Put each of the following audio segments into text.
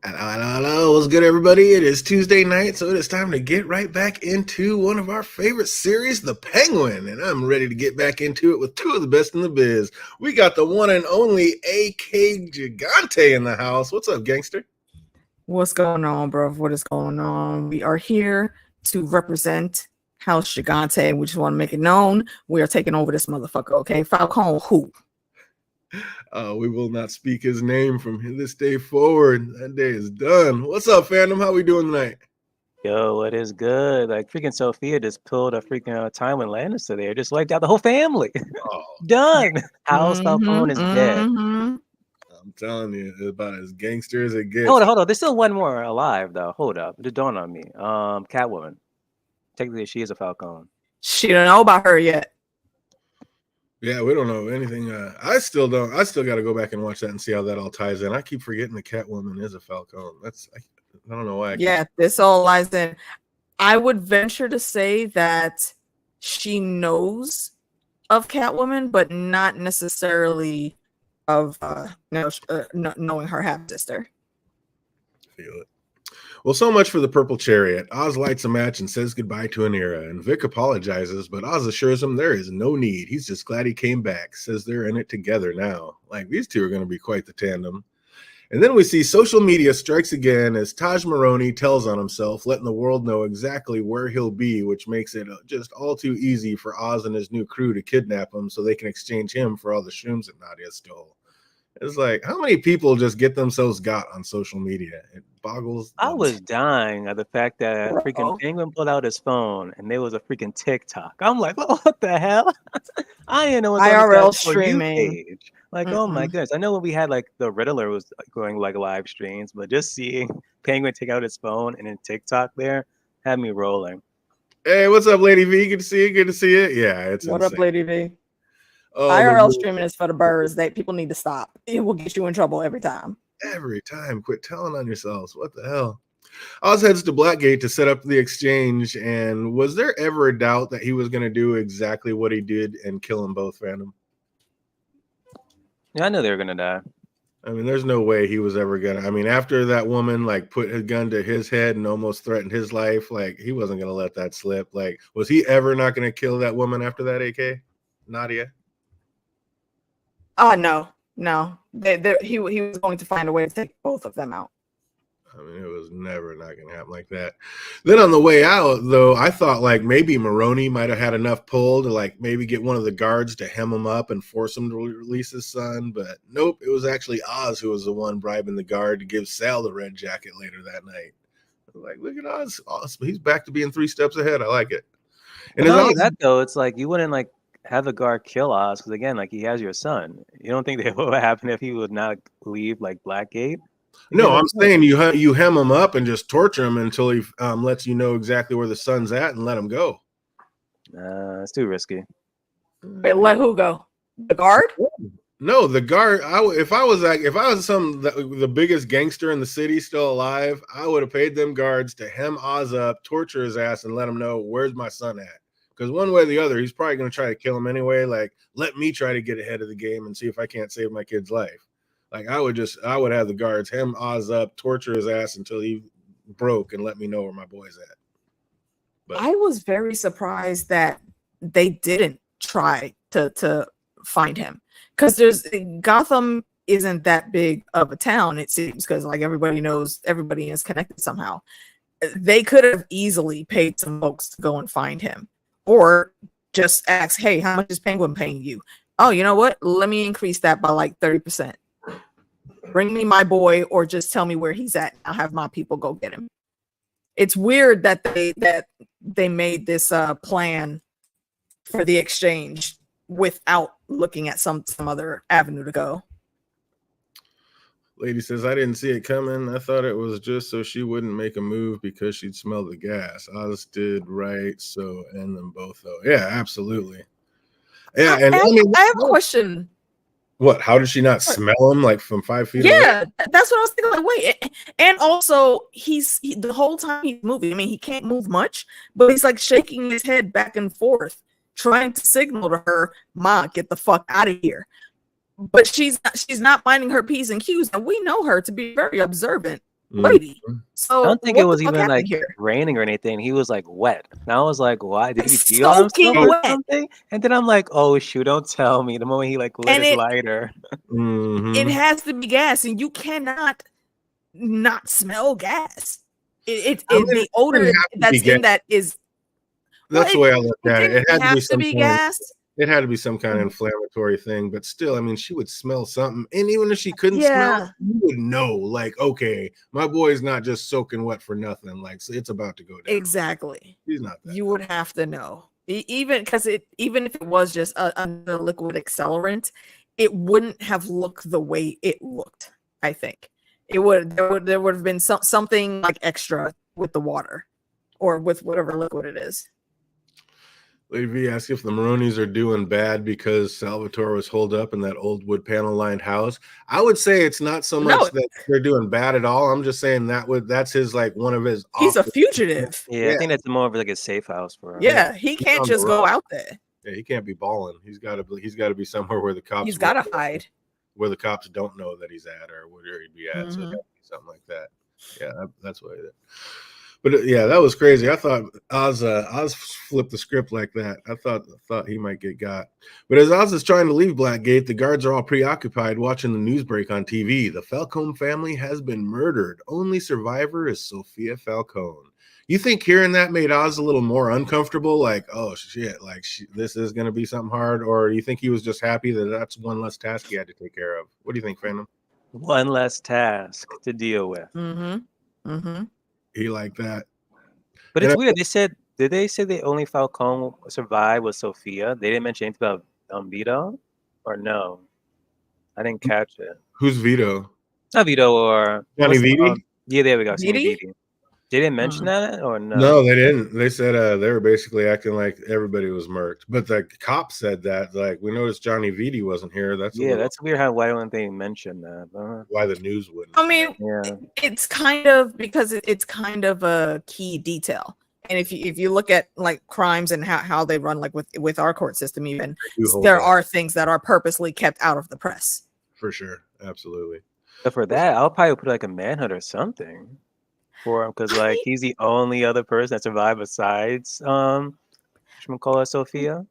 Hello, hello, hello. What's good, everybody? It is Tuesday night, so it is time to get right back into one of our favorite series, The Penguin. And I'm ready to get back into it with two of the best in the biz. We got the one and only AK Gigante in the house. What's up, gangster? What's going on, bro? What is going on? We are here to represent House Gigante. We just want to make it known we are taking over this motherfucker, okay? Falcon who? We will not speak his name from this day forward. That day is done. What's up, fandom? How we doing tonight? Yo, what is good? Like freaking Sophia just pulled a freaking Tywin Lannister there, just wiped out the whole family. Oh, Done. House Falcone is dead. I'm telling you, it's about as gangster as it gets. Hold on. There's still one more alive though. Hold up. It dawned on me. Catwoman. Technically, she is a Falcone. She don't know about her yet. Yeah, we don't know anything. I still don't. I still got to go back and watch that and see how that all ties in. I keep forgetting the Catwoman is a Falcone. I don't know why. Yeah, this all lies in. I would venture to say that she knows of Catwoman, but not necessarily of knowing her half sister. Feel it. Well, so much for the Purple Chariot. Oz lights a match and says goodbye to an era, and Vic apologizes, but Oz assures him there is no need. He's just glad he came back, says they're in it together now. Like, these two are going to be quite the tandem. And then we see social media strikes again as Taj Maroney tells on himself, letting the world know exactly where he'll be, which makes it just all too easy for Oz and his new crew to kidnap him so they can exchange him for all the shrooms that Nadia stole. It's like, how many people just get themselves got on social media? It boggles. I was dying at the fact that freaking Penguin pulled out his phone and there was a freaking TikTok. I'm like, what the hell? I didn't know what's IRL on the streaming. page. Like, oh my goodness. I know when we had like the Riddler was going like live streams, but just seeing Penguin take out his phone and then TikTok there had me rolling. Hey, what's up, Lady V? Good to see you. Good to see it. Yeah, it's what insane. up, Lady V? Oh, IRL streaming is for the birds. That people need to stop. It will get you in trouble every time. Every time. Quit telling on yourselves. What the hell? Oz heads to Blackgate to set up the exchange. And was there ever a doubt that he was going to do exactly what he did and kill them both, fandom? Yeah, I knew they were gonna die. I mean, there's no way he was ever gonna. I mean, after that woman like put his gun to his head and almost threatened his life, like he wasn't gonna let that slip. Like, was he ever not gonna kill that woman after that? AK Nadia? No. He was going to find a way to take both of them out. I mean, it was never not going to happen like that. Then on the way out, though, I thought like maybe Maroney might have had enough pull to like maybe get one of the guards to hem him up and force him to release his son. But nope, it was actually Oz who was the one bribing the guard to give Sal the red jacket later that night. Like, look at Oz. Awesome. He's back to being 3 steps ahead. I like it. And not only that, though, it's like you wouldn't like have the guard kill Oz because again, like he has your son. You don't think that would happen if he would not leave like Blackgate? No, I'm saying you hem him up and just torture him until he lets you know exactly where the son's at and let him go. It's too risky. Wait, let who go? The guard? No, the guard. If I was the biggest gangster in the city still alive, I would have paid them guards to hem Oz up, torture his ass, and let him know where's my son at. Because one way or the other, he's probably going to try to kill him anyway. Like, let me try to get ahead of the game and see if I can't save my kid's life. Like, I would have the guards hem Oz up, torture his ass until he broke, and let me know where my boy's at. But I was very surprised that they didn't try to find him. Because Gotham isn't that big of a town, it seems, because like everybody knows everybody is connected somehow. They could have easily paid some folks to go and find him. Or just ask, hey, how much is Penguin paying you? Oh, you know what? Let me increase that by like 30%. Bring me my boy, or just tell me where he's at. I'll have my people go get him. It's weird that they made this plan for the exchange without looking at some other avenue to go. Lady says, I didn't see it coming. I thought it was just so she wouldn't make a move because she'd smell the gas. Oz did right, so end them both, though. Yeah, absolutely. Yeah, and I have a question. What? How did she not smell him like from 5 feet away? Yeah, that's what I was thinking. Like, wait, and also the whole time he's moving. I mean, he can't move much, but he's like shaking his head back and forth, trying to signal to her, "Ma, get the fuck out of here." But she's not minding her P's and Q's, and we know her to be very observant. lady. Mhm. So I don't think it what the was fuck even happened like here? raining or anything. He was like wet. And I was like, why? Did he pee on Soaking himself or wet. something? And then I'm like, oh shoot, don't tell me. The moment he like lit And his it lighter. it has to be gas, and you cannot not smell gas. I mean, The it odor didn't have to be that's in gas. that is well, That's the way I looked it at it. It didn't had to be have to some be kind. gas. It had to be some kind of Mm. inflammatory thing, but still, I mean, she would smell something, and even if she couldn't smell, Yeah, you would know, like, okay, my boy's not just soaking wet for nothing. Like, so it's about to go down. exactly. He's not that. You would have to know. Even because even if it was just a liquid accelerant, it wouldn't have looked the way it looked. I think there would have been something like extra with the water or with whatever liquid it is. Lady V asked if the Maronis are doing bad because Salvatore was holed up in that old wood panel lined house. I would say it's not so much No, that they're doing bad at all. I'm just saying that's his like one of his he's off. a fugitive. Yeah, I think that's more of like a safe house for him. Yeah, he He's can't on the just go run. out there. Yeah, he can't be balling. He's got to be somewhere where the cops He's got to hide. where the cops don't know that he's at or where he'd be at. So it'd Mhm. have to be something like that. Yeah, that's what it is. But yeah, that was crazy. I thought Oz flipped the script like that. I thought he might get got. But as Oz is trying to leave Blackgate, the guards are all preoccupied watching the news break on TV. The Falcone family has been murdered. Only survivor is Sophia Falcone. You think hearing that made Oz a little more uncomfortable? Like, oh shit, like this is going to be something hard, or do you think he was just happy that that's one less task he had to take care of? What do you think, Phantom? One less task to deal with. Mm-hmm. Mm-hmm. He liked that. But And it's weird. Did they say the only Falcone survived was Sophia? They didn't mention anything about Vito, or no? I didn't catch it. Who's Vito? Not Vito or Johnny Vitti? yeah, there we go. Sammy Viti? Viti. They didn't mention that or no? No, they didn't. They said they were basically acting like everybody was murked. But the cop said that, like, we noticed Johnny Vitti wasn't here. That's that's weird. Why don't they mention that? why the news wouldn't. I mean, Yeah. it's kind of because it's kind of a key detail. And if you look at like crimes and how they run, like with our court system, even there are things that are purposely kept out of the press. For sure, absolutely. But for that, I'll probably put like a manhunt or something for him because like he's the only other person that survived besides whatchamacallit, Sophia.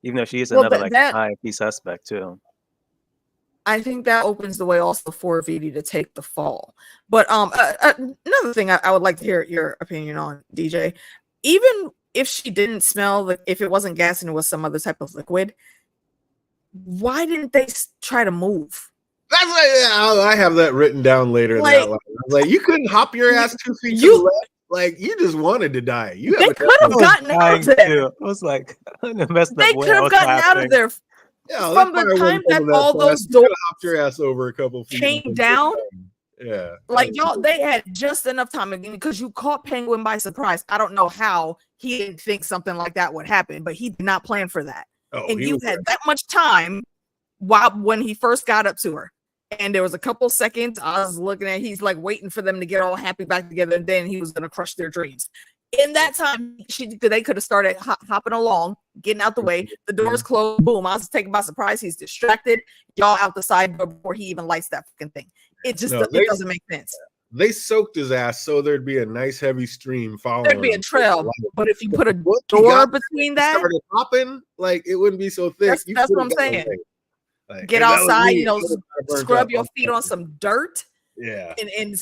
Even though she is another high key suspect too. I think that opens the way also for Viti to take the fall. But another thing I would like to hear your opinion on, DJ. Even if she didn't smell, if it wasn't gas and it was some other type of liquid, why didn't they try to move? That's I have that written down later. Like you couldn't hop your ass 2 feet to the left. Like you just wanted to die. They could have gotten out of there. I was like, they could have gotten out of there. Yeah, from the time that all those doors hopped your ass over a couple feet came down. Yeah, like y'all, they had just enough time again because you caught Penguin by surprise. I don't know how he didn't think something like that would happen, but he did not plan for that. And you had that much time when he first got up to her. And there was a couple seconds I was looking at, he's like waiting for them to get all happy back together, and then he was going to crush their dreams. In that time, they could have started hopping along, getting out the way. The doors closed. Boom! I was taken by surprise. He's distracted. Y'all out the side door before he even lights that fucking thing. It just it doesn't make sense. They soaked his ass so there'd be a nice heavy stream following. There'd be a trail, but if you put a door between that, started popping, like it wouldn't be so thick. That's what I'm saying. Like, get outside, scrub your feet on some dirt. Yeah,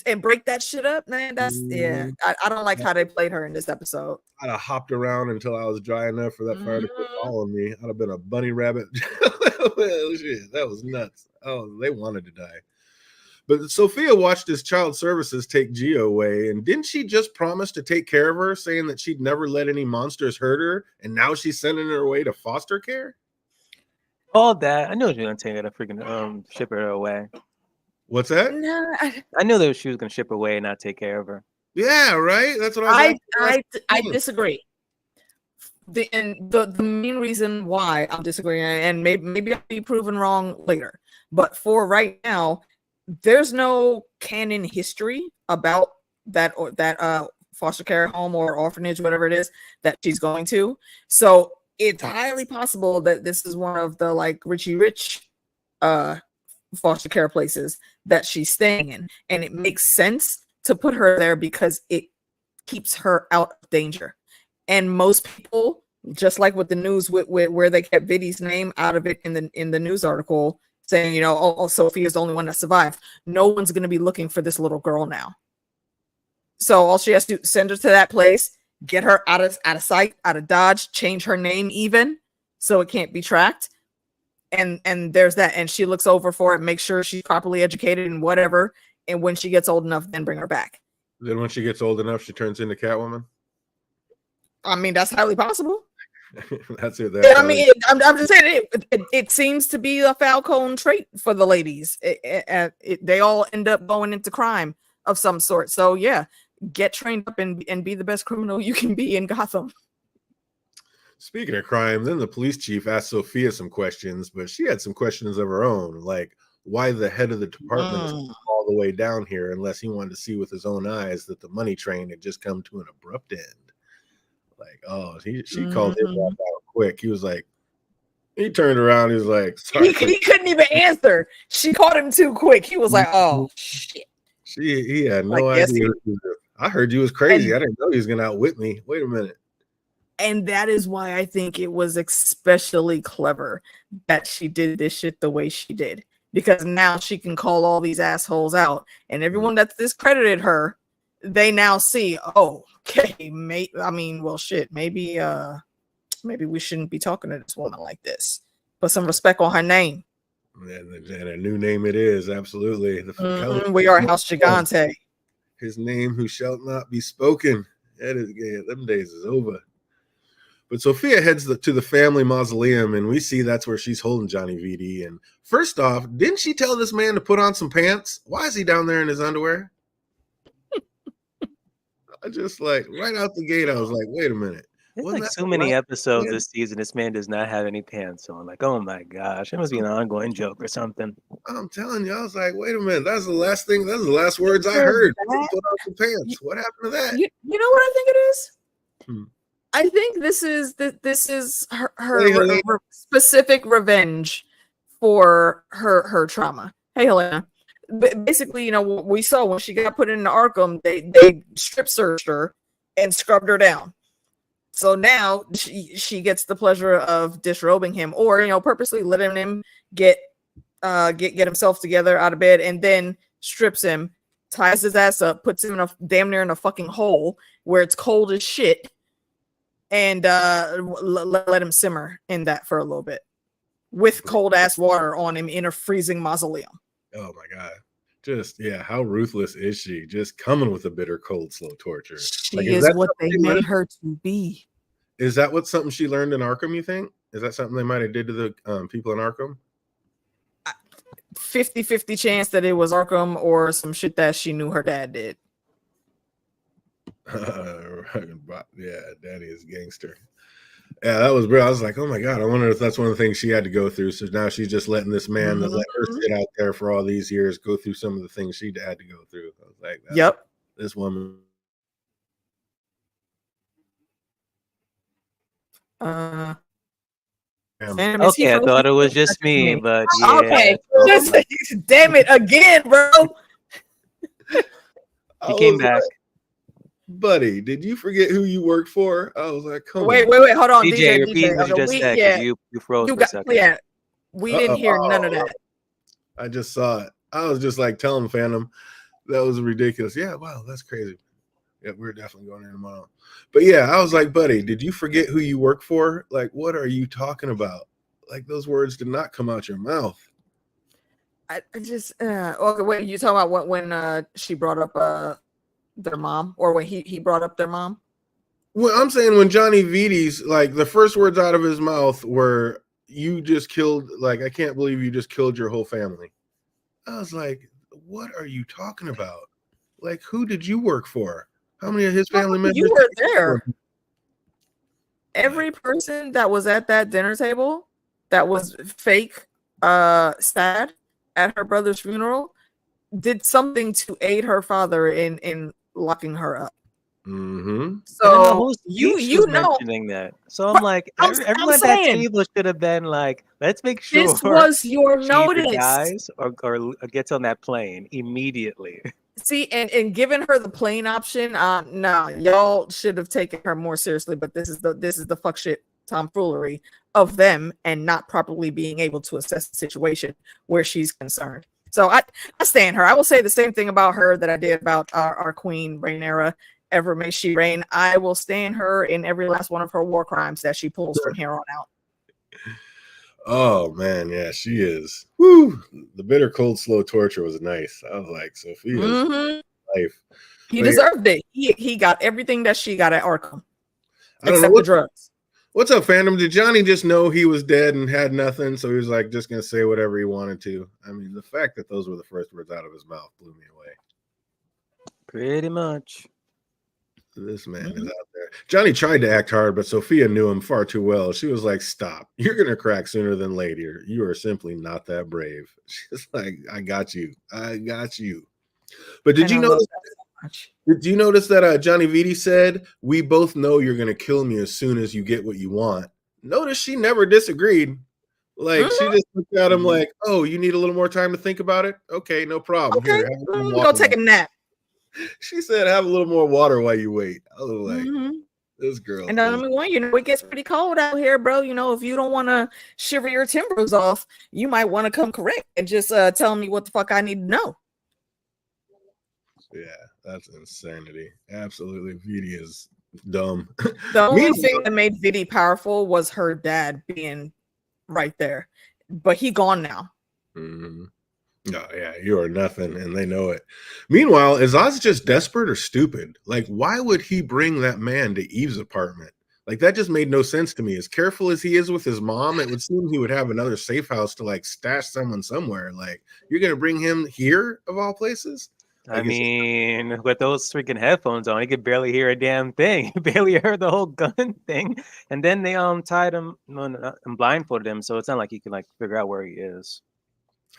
and break that shit up, man. That's I don't like how they played her in this episode. I'd have hopped around until I was dry enough for that fire to quit following me. I'd have been a bunny rabbit. Shit, that was nuts. Oh, they wanted to die. But Sophia watched his child services take Gio away, and didn't she just promise to take care of her, saying that she'd never let any monsters hurt her, and now she's sending her away to foster care? All that I knew she was gonna take her to freaking ship her away. What's that? No, I knew that she was gonna ship her away and not take care of her. Yeah, right. That's what I disagree. The main reason why I'm disagreeing, and maybe I'll be proven wrong later, but for right now, there's no canon history about that foster care home or orphanage, whatever it is that she's going to. So it's highly possible that this is one of the like Richie Rich foster care places that she's staying in, and it makes sense to put her there because it keeps her out of danger. And most people, just like with the news, with where they kept Vidi's name out of it in the news article, saying, you know, oh, Sophia's the only one that survived. No one's going to be looking for this little girl now. So all she has to send her to that place, get her out of sight, out of Dodge, change her name even so it can't be tracked. And there's that. And she looks over for it, make sure she's properly educated and whatever. And when she gets old enough, then bring her back. Then when she gets old enough, she turns into Catwoman. I mean, that's highly possible. That's it. I mean, I'm just saying it seems to be a Falcone trait for the ladies. They all end up going into crime of some sort. So yeah, get trained up and be the best criminal you can be in Gotham. Speaking of crime, then the police chief asked Sophia some questions, but she had some questions of her own, like why the head of the department is all the way down here unless he wanted to see with his own eyes that the money train had just come to an abrupt end. Like, oh, she called him out quick. He was like, he turned around. He was like, sorry. He couldn't even answer. She caught him too quick. He was like, oh shit. He had no idea. I heard you was crazy. I didn't know he was gonna outwit me. Wait a minute. And that is why I think it was especially clever that she did this shit the way she did, because now she can call all these assholes out, and everyone that's discredited her, they now see, oh, okay, mate. I mean, well, shit, maybe we shouldn't be talking to this woman like this. Put some respect on her name. And a new name it is, absolutely. We are House Gigante. His name who shall not be spoken. That is, yeah, them days is over. But Sophia heads to the family mausoleum, and we see that's where she's holding Johnny Vidi. And first off, didn't she tell this man to put on some pants? Why is he down there in his underwear? I just like right out the gate, I was like, wait a minute. There's like so many episodes this season. This man does not have any pants on. Like, oh my gosh, it must be an ongoing joke or something. I'm telling you, I was like, wait a minute. That's the last thing. That's the last words I heard. Put on some pants. What happened to that? You know what I think it is? I think this is her specific revenge for her trauma. Hey, Helena. Basically, you know, we saw when she got put into Arkham, they strip searched her and scrubbed her down. So now she gets the pleasure of disrobing him, or, you know, purposely letting him get himself together out of bed, and then strips him, ties his ass up, puts him in a damn near in a fucking hole where it's cold as shit, and let him simmer in that for a little bit with cold ass water on him in a freezing mausoleum. Oh my God. Just, yeah, how ruthless is she? Just coming with a bitter, cold, slow torture. She is what they made her to be. Is that what something she learned in Arkham, you think? Is that something they might have did to the people in Arkham? 50-50 chance that it was Arkham or some shit that she knew her dad did. Yeah, Daddy is gangster. Yeah, that was bro. I was like, oh my God, I wonder if that's one of the things she had to go through. So now she's just letting this man that let her sit out there for all these years go through some of the things she had to go through. I was like, yep, this woman. Okay, I thought it was just me, but yeah. Okay, damn it again, bro. He came back. Buddy, did you forget who you worked for? I was like, come on. Wait, hold on. DJ, repeat what you just said, because you froze for a second. Yeah, we didn't hear none of that. I just saw it. I was just like telling Phantom, that was ridiculous. Yeah, wow, that's crazy. Yeah, we're definitely going in tomorrow. But yeah, I was like, buddy, did you forget who you work for? Like, what are you talking about? Like, those words did not come out your mouth. I just, okay, wait, you talking about when she brought up their mom, or when he brought up their mom? Well, I'm saying when Johnny Vidi's, like, the first words out of his mouth were, you just killed, like, I can't believe you just killed your whole family. I was like, what are you talking about? Like, who did you work for? How many of his family members? You were there. Every person that was at that dinner table that was fake sad at her brother's funeral did something to aid her father in locking her up. Mm-hmm. So you know, mentioning that. So I'm like, I'm everyone at that saying table should have been like, let's make this sure was your she either notice. dies or gets on that plane immediately. See, and giving her the plane option, nah, y'all should have taken her more seriously. But this is the fuck shit tomfoolery of them and not properly being able to assess the situation where she's concerned. So I stand her. I will say the same thing about her that I did about our queen Rhaenyra. Ever may she reign. I will stand her in every last one of her war crimes that she pulls from here on out. Oh man, yeah, she is. Woo! The bitter, cold, slow torture was nice. I was like, Sophia's life. He deserved it. He got everything that she got at Arkham, except the drugs. What's up, fandom? Did Johnny just know he was dead and had nothing, so he was like just gonna say whatever he wanted to? I mean, the fact that those were the first words out of his mouth blew me away. Pretty much. This man is out there. Johnny tried to act hard, but Sophia knew him far too well. She was like, "Stop! You're gonna crack sooner than later. You are simply not that brave." She's like, "I got you. I got you." But did you notice? Did you notice that Johnny Vitti said, "We both know you're gonna kill me as soon as you get what you want"? Notice she never disagreed. Like she just looked at him like, "Oh, you need a little more time to think about it? Okay, no problem. Okay, Here, go take a nap." She said, "Have a little more water while you wait." I was like, "This girl." And I mean, well, you know, it gets pretty cold out here, bro. You know, if you don't want to shiver your timbers off, you might want to come correct and just tell me what the fuck I need to know. Yeah, that's insanity. Absolutely, Vitti is dumb. The only thing that made Vitti powerful was her dad being right there, but he gone now. Oh, yeah, you are nothing, and they know it. Meanwhile, is Oz just desperate or stupid? Like, why would he bring that man to Eve's apartment? Like, that just made no sense to me. As careful as he is with his mom, it would seem he would have another safe house to, like, stash someone somewhere. Like, you're going to bring him here, of all places? I mean, with those freaking headphones on, he could barely hear a damn thing. He barely heard the whole gun thing. And then they tied him and blindfolded him, so it's not like he can like figure out where he is.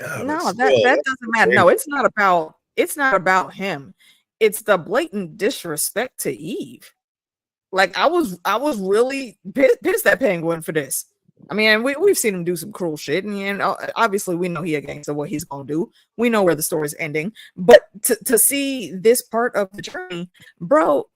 No, that doesn't matter. No, it's not about him. It's the blatant disrespect to Eve. Like I was really pissed at Penguin for this. I mean, we've seen him do some cruel shit, and obviously we know he a gangster. What he's gonna do, we know where the story's ending. But to see this part of the journey, bro,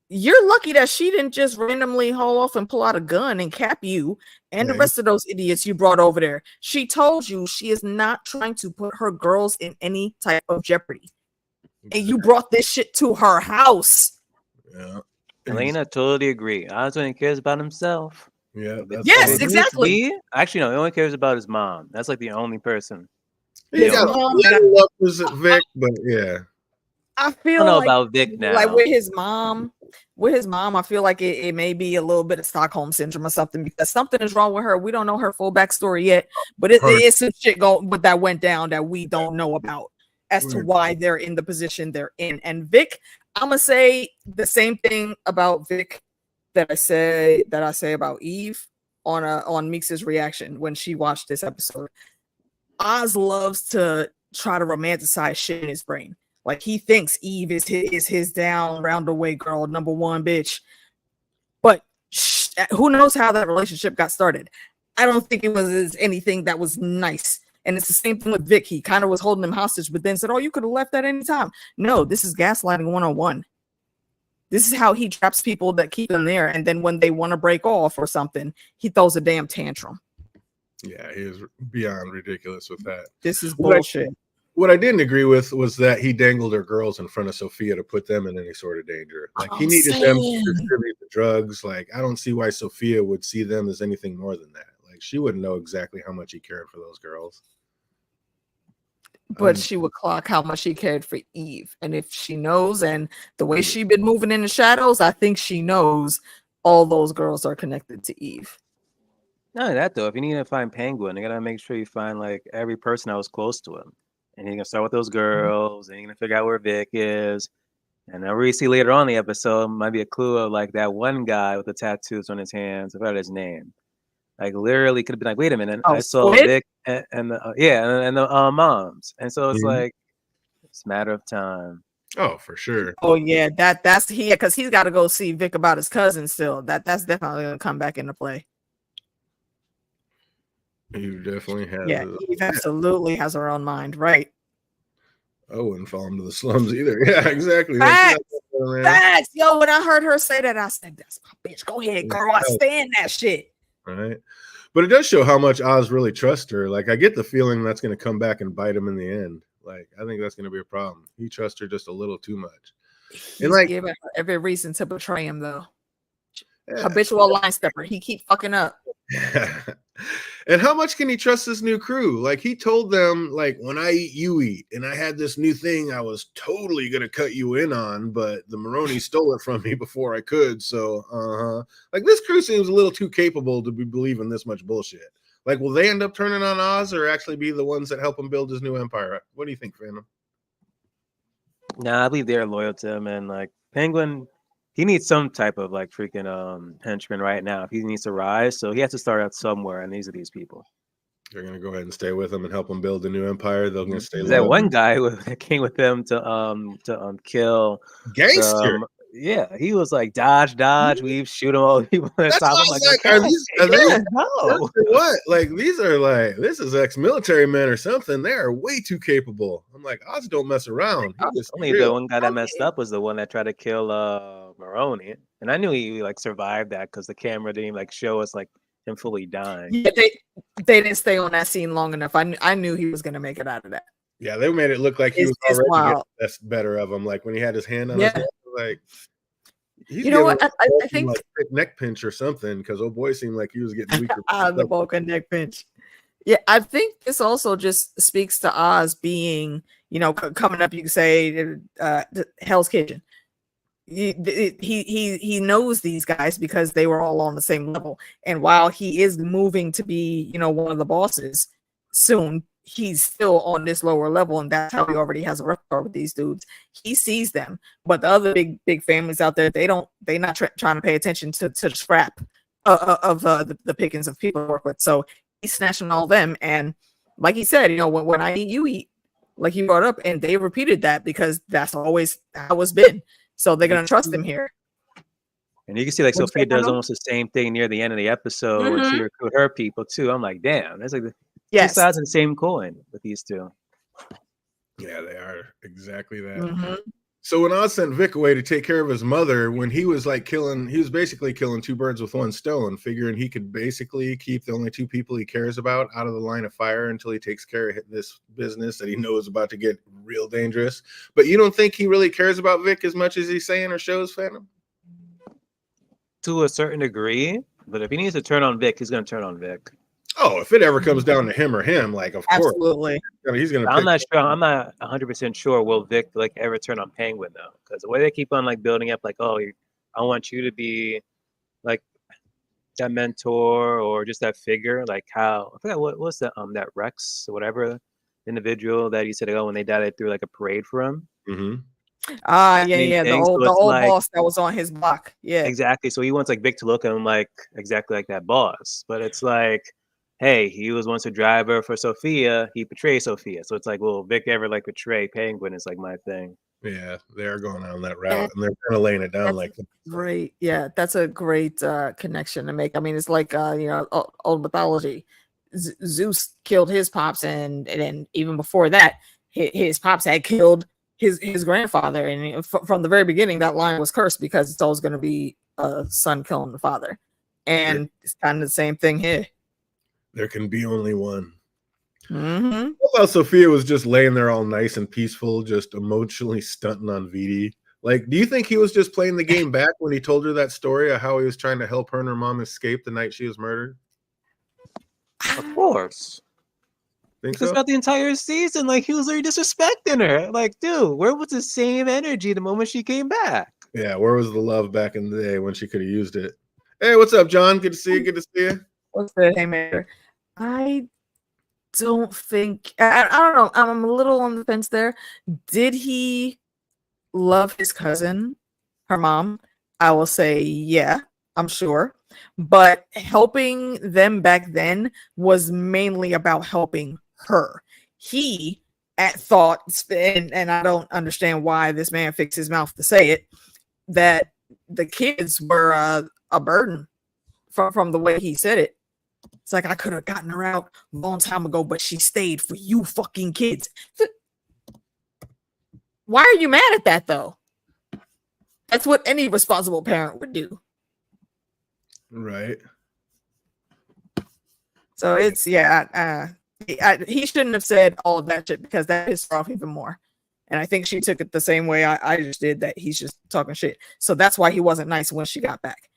you're lucky that she didn't just randomly haul off and pull out a gun and cap you and the rest of those idiots you brought over there. She told you she is not trying to put her girls in any type of jeopardy, and you brought this shit to her house. Yeah, Elena totally agree. Oz only cares about himself. Yeah. Yes, exactly. Actually, no, he only cares about his mom. That's like the only person. His mom, love was Vic, but yeah. I feel I don't know like, about Vic now. Like with his mom, I feel like it may be a little bit of Stockholm syndrome or something, because something is wrong with her. We don't know her full backstory yet, but it's some shit that went down that we don't know about as to why they're in the position they're in. And Vic, I'm gonna say the same thing about Vic that I say about Eve on Meeks' reaction when she watched this episode. Oz loves to try to romanticize shit in his brain. Like he thinks Eve is his down roundaway girl, number one bitch. But who knows how that relationship got started? I don't think it was anything that was nice. And it's the same thing with Vic. He kind of was holding him hostage, but then said, "Oh, you could have left at any time." No, this is gaslighting 101. This is how he traps people that keep them there. And then when they want to break off or something, he throws a damn tantrum. Yeah, he is beyond ridiculous with that. This is bullshit. What I didn't agree with was that he dangled her girls in front of Sophia to put them in any sort of danger. Like he needed them to distribute the drugs. Like I don't see why Sophia would see them as anything more than that. Like she wouldn't know exactly how much he cared for those girls. But she would clock how much she cared for Eve. And if she knows, and the way she been moving in the shadows, I think she knows all those girls are connected to Eve. Not only that though, if you need to find Penguin, you gotta make sure you find like every person that was close to him. And you're gonna start with those girls, and you're gonna figure out where Vic is. And then we see later on in the episode might be a clue of like that one guy with the tattoos on his hands. I forgot his name. Like literally could have been like, wait a minute, I saw Vic and the moms. And so it's like it's a matter of time. Oh, for sure. Oh yeah, that's because he's got to go see Vic about his cousin still. That's definitely gonna come back into play. He definitely has Yeah, it. Eve absolutely has her own mind, right? I wouldn't fall into the slums either. Yeah, exactly. Facts. Facts. Yo, when I heard her say that, I said, "That's my bitch. Go ahead, girl. I stand that shit." Right. But it does show how much Oz really trusts her. Like, I get the feeling that's going to come back and bite him in the end. Like, I think that's going to be a problem. He trusts her just a little too much. He's giving her every reason to betray him, though. Yeah. Habitual line stepper. He keep fucking up. And how much can he trust this new crew? Like, he told them, like, when I eat, you eat. And I had this new thing I was totally going to cut you in on, but the Maroni stole it from me before I could. So, like, this crew seems a little too capable to be believing this much bullshit. Like, will they end up turning on Oz or actually be the ones that help him build his new empire? What do you think, Phantom? Nah, I believe they're loyal to him. And, like, Penguin, he needs some type of like freaking henchman right now if he needs to rise. So he has to start out somewhere, and these are these people. They're gonna go ahead and stay with him and help him build a new empire. They're gonna stay. That one guy that came with them to kill Gangster. Yeah, he was like dodge, weave, shoot them all people on top. I'm like, are they no? What? Like these are like this is ex-military men or something. They are way too capable. I'm like, Oz don't mess around. Only the one guy that messed up was the one that tried to kill Maroni, and I knew he like survived that because the camera didn't like show us like him fully dying. Yeah, they didn't stay on that scene long enough. I knew he was gonna make it out of that. Yeah, they made it look like he was already getting that's better of him. Like when he had his hand on his head, like you know what? I think like neck pinch or something because old boy seemed like he was getting weaker. The Vulcan neck pinch. Yeah, I think this also just speaks to Oz being, coming up. You can say Hell's Kitchen. He knows these guys because they were all on the same level, and while he is moving to be, one of the bosses soon, he's still on this lower level, and that's how he already has a record with these dudes. He sees them, but the other big families out there, they're not trying to pay attention to the scrap of the pickings of people to work with. So he's snatching all them, and like he said, when I eat, you eat, like he brought up, and they repeated that because that's always how it's been. So they're gonna trust him here. And you can see like Sophia does almost the same thing near the end of the episode when she recruit her people too. I'm like, damn, that's like two sides of the same coin with these two. Yeah, they are exactly that. So when Oz sent Vic away to take care of his mother, when he was basically killing two birds with one stone, figuring he could basically keep the only two people he cares about out of the line of fire until he takes care of this business that he knows about to get real dangerous. But you don't think he really cares about Vic as much as he's saying or shows, Phantom? To a certain degree, but if he needs to turn on Vic, he's going to turn on Vic. Oh, if it ever comes down to him or him, like of course, absolutely, he's gonna. I'm not sure. I'm not 100% sure. Will Vic like ever turn on Penguin though? Because the way they keep on like building up, like, oh, I want you to be like that mentor or just that figure. Like how I forgot what's that that Rex or whatever individual that he said, oh, when they died, they threw like a parade for him. Yeah. The old boss that was on his block. Yeah, exactly. So he wants like Vic to look at him like exactly like that boss, but it's like, hey, he was once a driver for Sophia. He betrayed Sophia. So it's like, will Vic ever like betray Penguin? Is like my thing. Yeah, they are going on that route, and they're kind of laying it down like that. Great. Yeah, that's a great connection to make. I mean, it's like old mythology. Zeus killed his pops, and even before that, his pops had killed his grandfather, and from the very beginning, that line was cursed because it's always going to be a son killing the father, and it's kind of the same thing here. There can be only one. I thought Sophia was just laying there all nice and peaceful, just emotionally stunting on Vidi. Like, do you think he was just playing the game back when he told her that story of how he was trying to help her and her mom escape the night she was murdered? Of course. Because about the entire season, like he was already disrespecting her. Like, dude, where was the same energy the moment she came back? Yeah, where was the love back in the day when she could have used it? Hey, what's up, John? Good to see you. Good to see you. What's that, hey man? I don't think I don't know. I'm a little on the fence there. Did he love his cousin, her mom? I will say, yeah, I'm sure. But helping them back then was mainly about helping her. He, thought, and I don't understand why this man fixed his mouth to say it, that the kids were a burden from the way he said it. It's like, I could have gotten her out a long time ago, but she stayed for you fucking kids. Why are you mad at that, though? That's what any responsible parent would do. Right. So it's, he shouldn't have said all of that shit, because that pissed her off even more. And I think she took it the same way I just did, that he's just talking shit. So that's why he wasn't nice when she got back.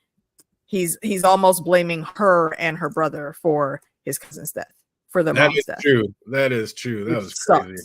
He's almost blaming her and her brother for his cousin's death, for their mom's death. That is true. That was sucks. crazy.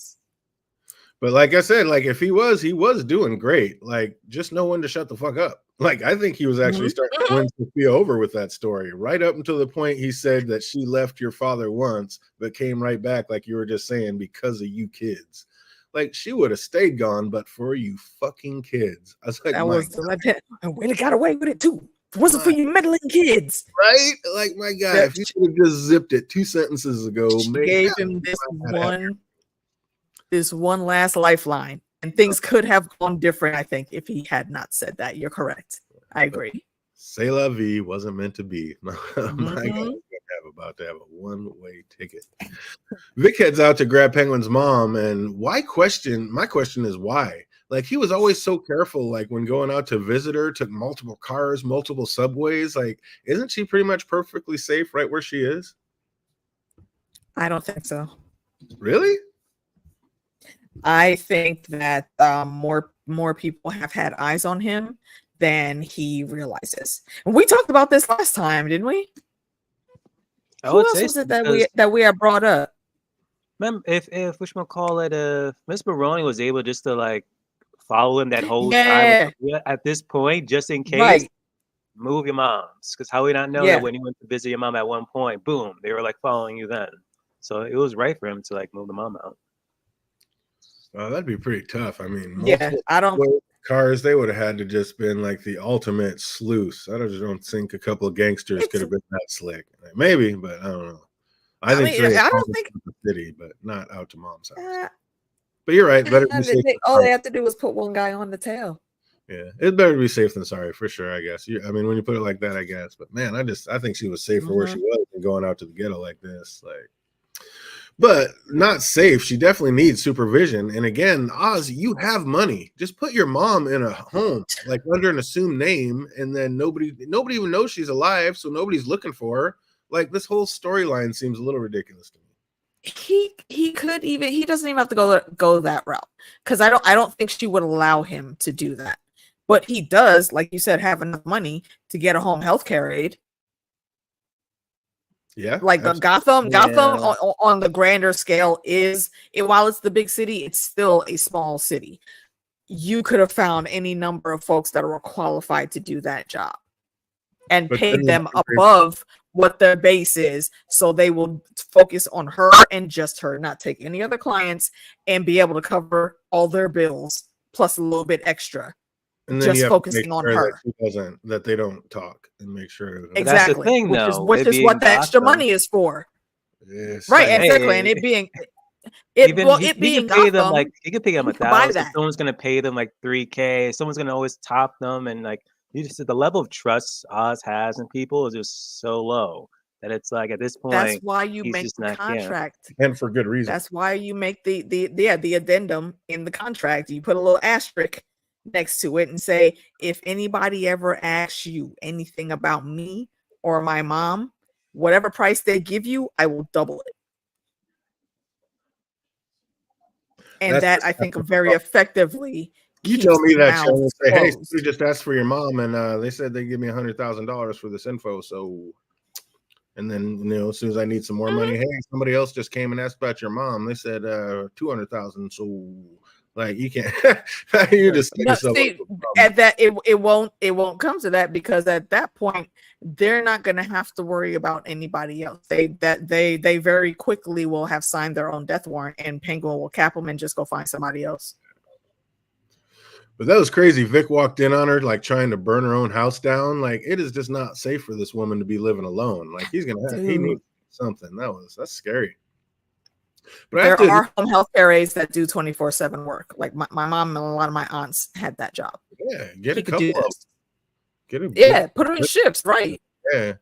But like I said, like if he was doing great. Like, just know when to shut the fuck up. Like, I think he was actually starting to win Sophia over with that story, right up until the point he said that she left your father once, but came right back, like you were just saying, because of you kids. Like, she would have stayed gone, but for you fucking kids. I was like, and we'd have got away with it too. If it wasn't for you meddling kids, right? Like, my God, if you could have just zipped it 2 sentences ago, gave him this one last lifeline, and things could have gone different, I think, if he had not said that. You're correct. I agree. C'est la vie wasn't meant to be. My God, about to have a one-way ticket. Vic heads out to grab Penguin's mom, and my question is why? Like, he was always so careful, like when going out to visit her, took multiple cars, multiple subways. Like, isn't she pretty much perfectly safe right where she is? I don't think so. Really? I think that more people have had eyes on him than he realizes. And we talked about this last time, didn't we? Who else was it that we had brought up? Remember, if Miss Maroney was able just to like follow him that whole time at this point, just in case, move your moms. Because how we not know that when you went to visit your mom at one point, boom, they were like following you then. So it was right for him to like move the mom out. That'd be pretty tough. I mean, I don't. Cars, they would have had to just been like the ultimate sleuths. I just don't think a couple of gangsters could have been that slick. Maybe, but I don't know. I don't think the city, but not out to mom's house. But you're right. Better be safe. All they have to do is put one guy on the tail. Yeah, it's better to be safe than sorry, for sure. I guess. I mean, when you put it like that, I guess. But man, I think she was safer where she was than going out to the ghetto like this. Like, but not safe. She definitely needs supervision. And again, Oz, you have money. Just put your mom in a home, like under an assumed name, and then nobody even knows she's alive, so nobody's looking for her. Like, this whole storyline seems a little ridiculous to me. He doesn't even have to go that route, because I don't think she would allow him to do that. But he does, like you said, have enough money to get a home health care aid. Yeah, like Gotham on the grander scale while it's the big city, it's still a small city. You could have found any number of folks that are qualified to do that job and paid them above what their base is, so they will focus on her and just her, not take any other clients, and be able to cover all their bills plus a little bit extra. And then just focusing on her, that they don't talk, and make sure exactly. That's the thing, which is what the extra money is for. Yes. Right, exactly. And it being he could pay them like he could pay them $1,000. Someone's gonna pay them like $3,000. Someone's gonna always top them, and like you just said, the level of trust Oz has in people is just so low that it's like at this point. That's why you make the contract, and for good reason. That's why you make the addendum in the contract. You put a little asterisk next to it and say, if anybody ever asks you anything about me or my mom, whatever price they give you, I will double it. And that, I think, very effectively. You told me that, Sean, say, hey, somebody just asked for your mom, and they said they give me $100,000 for this info. So, and then as soon as I need some more money, hey, somebody else just came and asked about your mom. They said $200,000. So, like, you can't. You just at that it won't come to that, because at that point they're not going to have to worry about anybody else. They very quickly will have signed their own death warrant, and Penguin will cap them and just go find somebody else. But that was crazy. Vic walked in on her, like trying to burn her own house down. Like, it is just not safe for this woman to be living alone. Like, he needs something. That's scary. But there are home health care aides that do 24/7 work. Like my mom and a lot of my aunts had that job. Yeah, get he a could do couple of this. Yeah, put them in shifts, right? Yeah.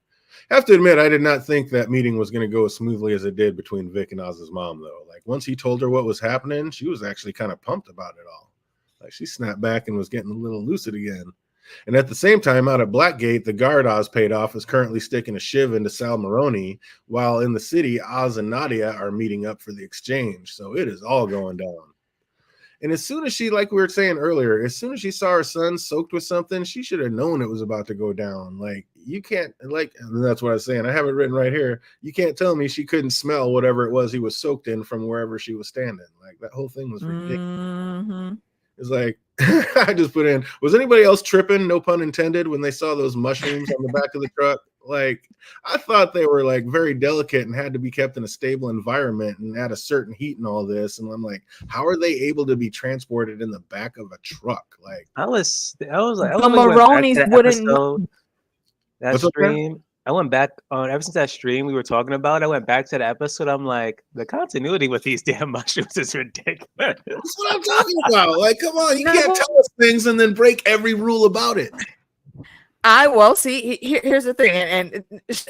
I have to admit, I did not think that meeting was going to go as smoothly as it did between Vic and Oz's mom, though. Like, once he told her what was happening, she was actually kind of pumped about it all. Like, she snapped back and was getting a little lucid again. And at the same time, out at Blackgate, the guard Oz paid off is currently sticking a shiv into Sal Maroney, while in the city, Oz and Nadia are meeting up for the exchange. So it is all going down. And as soon as she, like we were saying earlier, as soon as she saw her son soaked with something, she should have known it was about to go down. Like, you can't, like, that's what I was saying. I have it written right here. You can't tell me she couldn't smell whatever it was he was soaked in from wherever she was standing. Like, that whole thing was ridiculous. Mm-hmm. It's like, I just put in, was anybody else tripping, no pun intended, when they saw those mushrooms on the back of the truck? Like, I thought they were like very delicate and had to be kept in a stable environment and at a certain heat and all this. And I'm like, how are they able to be transported in the back of a truck? Like, I was like, the Maronis wouldn't know. That stream. I went back on ever since that stream we were talking about. I went back to the episode. I'm like, the continuity with these damn mushrooms is ridiculous. That's what I'm talking about. Like, come on, you can't tell us things and then break every rule about it. Here's the thing, and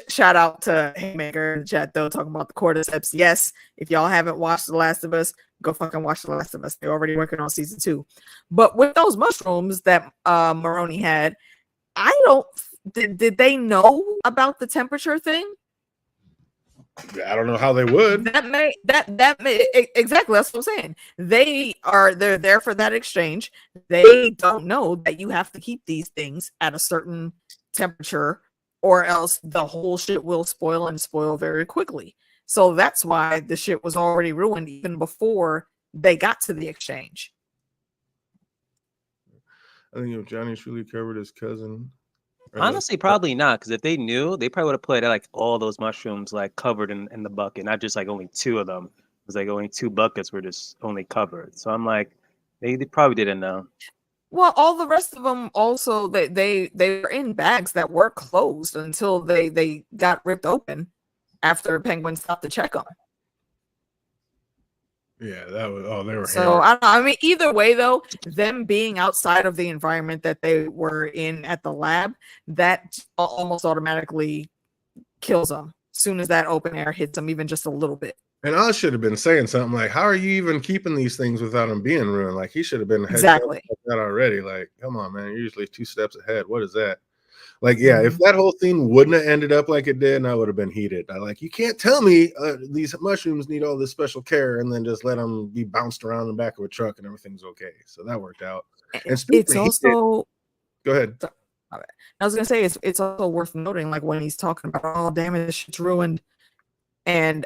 shout out to Haymaker in the chat though, talking about the cordyceps. Yes, if y'all haven't watched The Last of Us, go fucking watch The Last of Us. They're already working on season 2. But with those mushrooms that Maroney had, did they know about the temperature thing? I don't know how they would. That may exactly, that's what I'm saying. They're there for that exchange. They don't know that you have to keep these things at a certain temperature or else the whole shit will spoil and spoil very quickly. So that's why the shit was already ruined even before they got to the exchange. I think if Johnny's really covered his cousin. Honestly, probably not, because if they knew, they probably would have put like all those mushrooms like covered in the bucket, not just like only 2 of them. It was like only 2 buckets were just only covered. So I'm like, they probably didn't know. Well, all the rest of them also they were in bags that were closed until they got ripped open after Penguin stopped to check them. Yeah, that was they were. So I mean, either way though, them being outside of the environment that they were in at the lab, that almost automatically kills them as soon as that open air hits them, even just a little bit. And I should have been saying something like, "How are you even keeping these things without them being ruined?" Like, he should have been exactly like that already. Like, come on, man, you're usually 2 steps ahead. What is that? Like, yeah, if that whole thing wouldn't have ended up like it did, I would have been heated. You can't tell me these mushrooms need all this special care and then just let them be bounced around the back of a truck and everything's okay. So that worked out. And it's also go ahead. I was gonna say it's also worth noting, like when he's talking about, oh damn it, this shit's ruined, and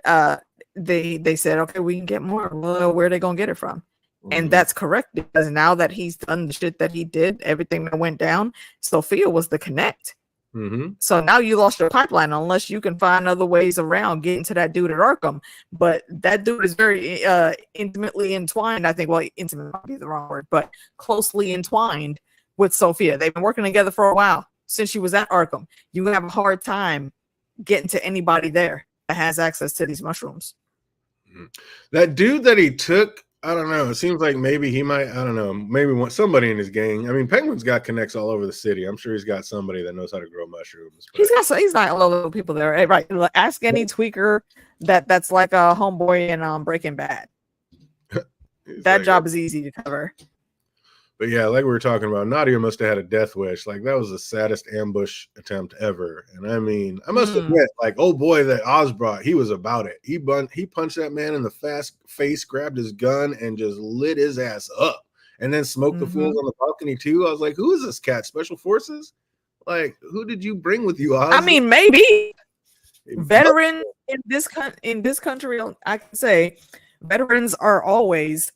they said, okay, we can get more. Well, where are they gonna get it from? And that's correct, because now that he's done the shit that he did, everything that went down, Sophia was the connect. So now you lost your pipeline unless you can find other ways around getting to that dude at Arkham. But that dude is very intimately entwined. I think, well, intimate might be the wrong word, but closely entwined with Sophia. They've been working together for a while since she was at Arkham. You have a hard time getting to anybody there that has access to these mushrooms. That dude that he took, I don't know. It seems like maybe he might, I don't know, maybe want somebody in his gang. I mean, Penguin's got connects all over the city. I'm sure he's got somebody that knows how to grow mushrooms. He's got a lot of people there, right? Ask any tweaker that's like a homeboy in Breaking Bad. That job is easy to cover. But yeah, like we were talking about, Nadia must have had a death wish. Like, that was the saddest ambush attempt ever. And I mean, I must admit, like, oh boy, that Oz brought, he was about it. He punched that man in the face, grabbed his gun, and just lit his ass up. And then smoked the fools on the balcony too. I was like, who is this cat? Special Forces? Like, who did you bring with you, Oz? I mean, maybe veteran in this country. I can say veterans are always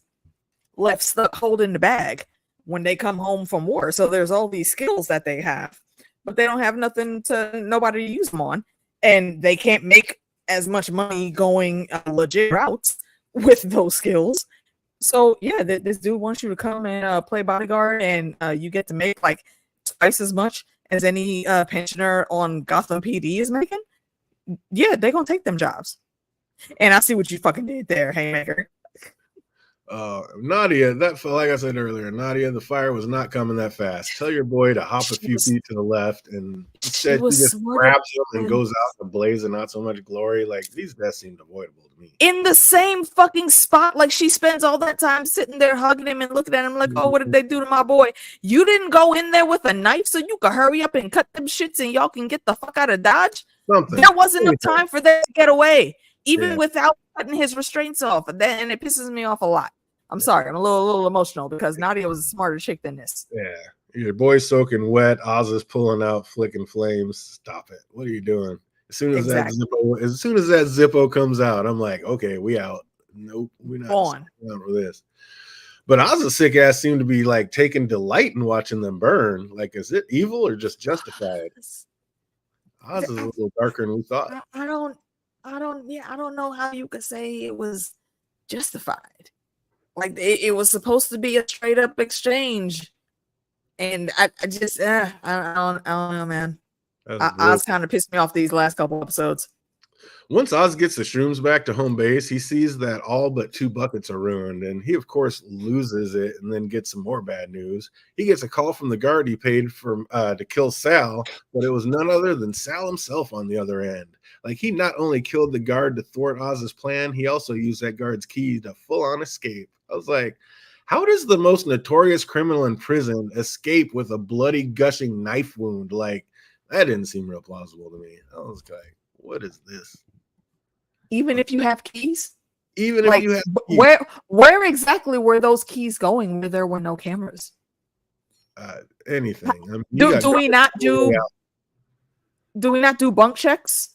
left stuck holding the bag when they come home from war. So there's all these skills that they have, but they don't have nobody to use them on, and they can't make as much money going legit routes with those skills. So yeah, this dude wants you to come and play bodyguard, and you get to make like twice as much as any pensioner on Gotham PD is making. Yeah, they're gonna take them jobs. And I see what you fucking did there, Haymaker. Nadia, like I said earlier, Nadia, the fire was not coming that fast. Tell your boy to hop a few feet to the left, and instead he just grabs him and goes out in a blaze and not so much glory. Like, these deaths seemed avoidable to me. In the same fucking spot, like she spends all that time sitting there hugging him and looking at him like, oh, what did they do to my boy? You didn't go in there with a knife so you could hurry up and cut them shits and y'all can get the fuck out of Dodge? Something. There wasn't enough time for them to get away, even without cutting his restraints off. And it pisses me off a lot. I'm sorry, I'm a little emotional because Nadia was a smarter chick than this. Yeah, your boy's soaking wet. Oz is pulling out, flicking flames. Stop it! What are you doing? As soon as that Zippo comes out, I'm like, okay, we out. Nope, we're not on for this. But Oz's sick ass seemed to be like taking delight in watching them burn. Like, is it evil or just justified? Oz is a little darker than we thought. I don't know how you could say it was justified. Like it was supposed to be a straight up exchange, and I just I don't know, man. Oz kind of pissed me off these last couple episodes. Once Oz gets the shrooms back to home base, he sees that all but 2 buckets are ruined, and he of course loses it, and then gets some more bad news. He gets a call from the guard he paid for to kill Sal, but it was none other than Sal himself on the other end. Like, he not only killed the guard to thwart Oz's plan, he also used that guard's key to full-on escape. I was like, how does the most notorious criminal in prison escape with a bloody, gushing knife wound? Like, that didn't seem real plausible to me. I was like, what is this? Even if you have keys? Even if you have keys. Where exactly were those keys going where there were no cameras? Anything. I mean, do we not do bunk checks?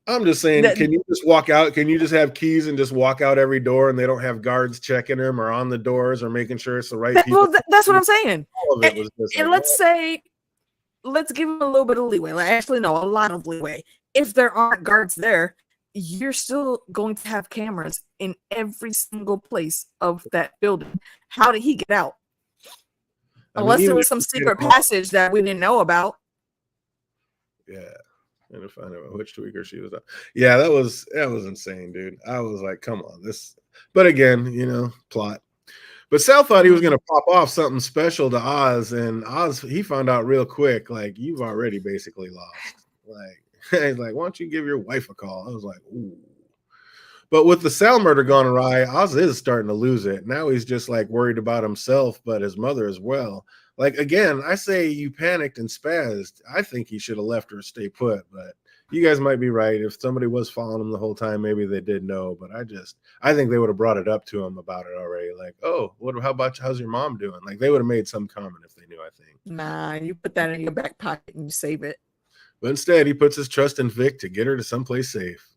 I'm just saying, can you just walk out? Can you just have keys and just walk out every door and they don't have guards checking them or on the doors or making sure it's the right people? Well, that's what I'm saying. All of it was just and let's give them a little bit of leeway. Like, actually, no, a lot of leeway. If there aren't guards there, you're still going to have cameras in every single place of that building. How did he get out? Unless there was some secret passage that we didn't know about. Yeah. And to find out which tweaker she was on. Yeah, that was insane, dude. I was like, come on, this. But again, plot. But Sal thought he was gonna pop off something special to Oz, and Oz, he found out real quick, like, you've already basically lost. Like, he's like, why don't you give your wife a call? I was like, ooh. But with the Sal murder gone awry, Oz is starting to lose it. Now he's just like worried about himself, but his mother as well. Like, again, I say you panicked and spazzed. I think he should have left her stay put, but you guys might be right. If somebody was following him the whole time, maybe they did know, but I think they would have brought it up to him about it already. Like, oh, how's your mom doing? Like, they would have made some comment if they knew, I think. Nah, you put that in your back pocket and you save it. But instead, he puts his trust in Vic to get her to someplace safe.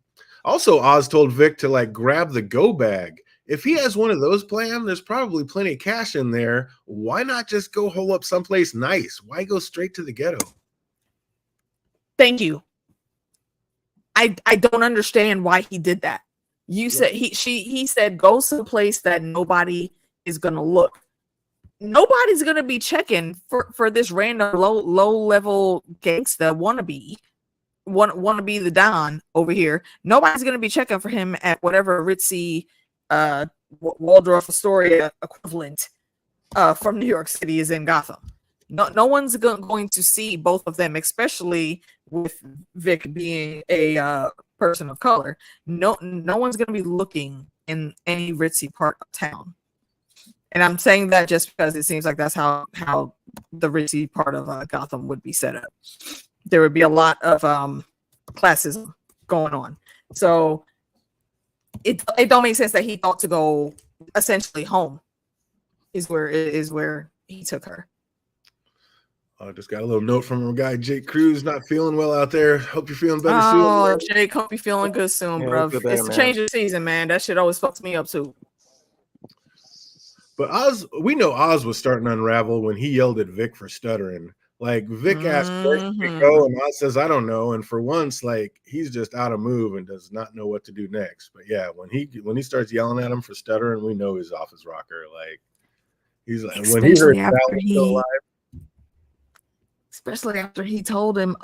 Also, Oz told Vic to, like, grab the go bag. If he has one of those planned, there's probably plenty of cash in there. Why not just go hole up someplace nice? Why go straight to the ghetto? Thank you. I don't understand why he did that. You said he said go someplace that nobody is gonna look. Nobody's gonna be checking for this random low level gangster wannabe the Don over here. Nobody's gonna be checking for him at whatever ritzy Waldorf Astoria equivalent from New York City is in Gotham. No one's going to see both of them, especially with Vic being a person of color. No one's going to be looking in any ritzy part of town. And I'm saying that just because it seems like that's how the ritzy part of Gotham would be set up. There would be a lot of classism going on. So it don't make sense that he thought to go essentially home is where he took her. I just got a little note from our guy Jake Cruz, not feeling well out there. Hope you're feeling better soon. Oh, Jake, hope you're feeling good soon, bro. It's the change of season, man. That shit always fucks me up too. But we know Oz was starting to unravel when he yelled at Vic for stuttering. Like, Vic asked where should we go, and Oz says, I don't know. And for once, like, he's just out of move and does not know what to do next. But yeah, when he starts yelling at him for stuttering, we know he's off his rocker. Like, he's like, when he heard Sal was still alive. Especially after he told him,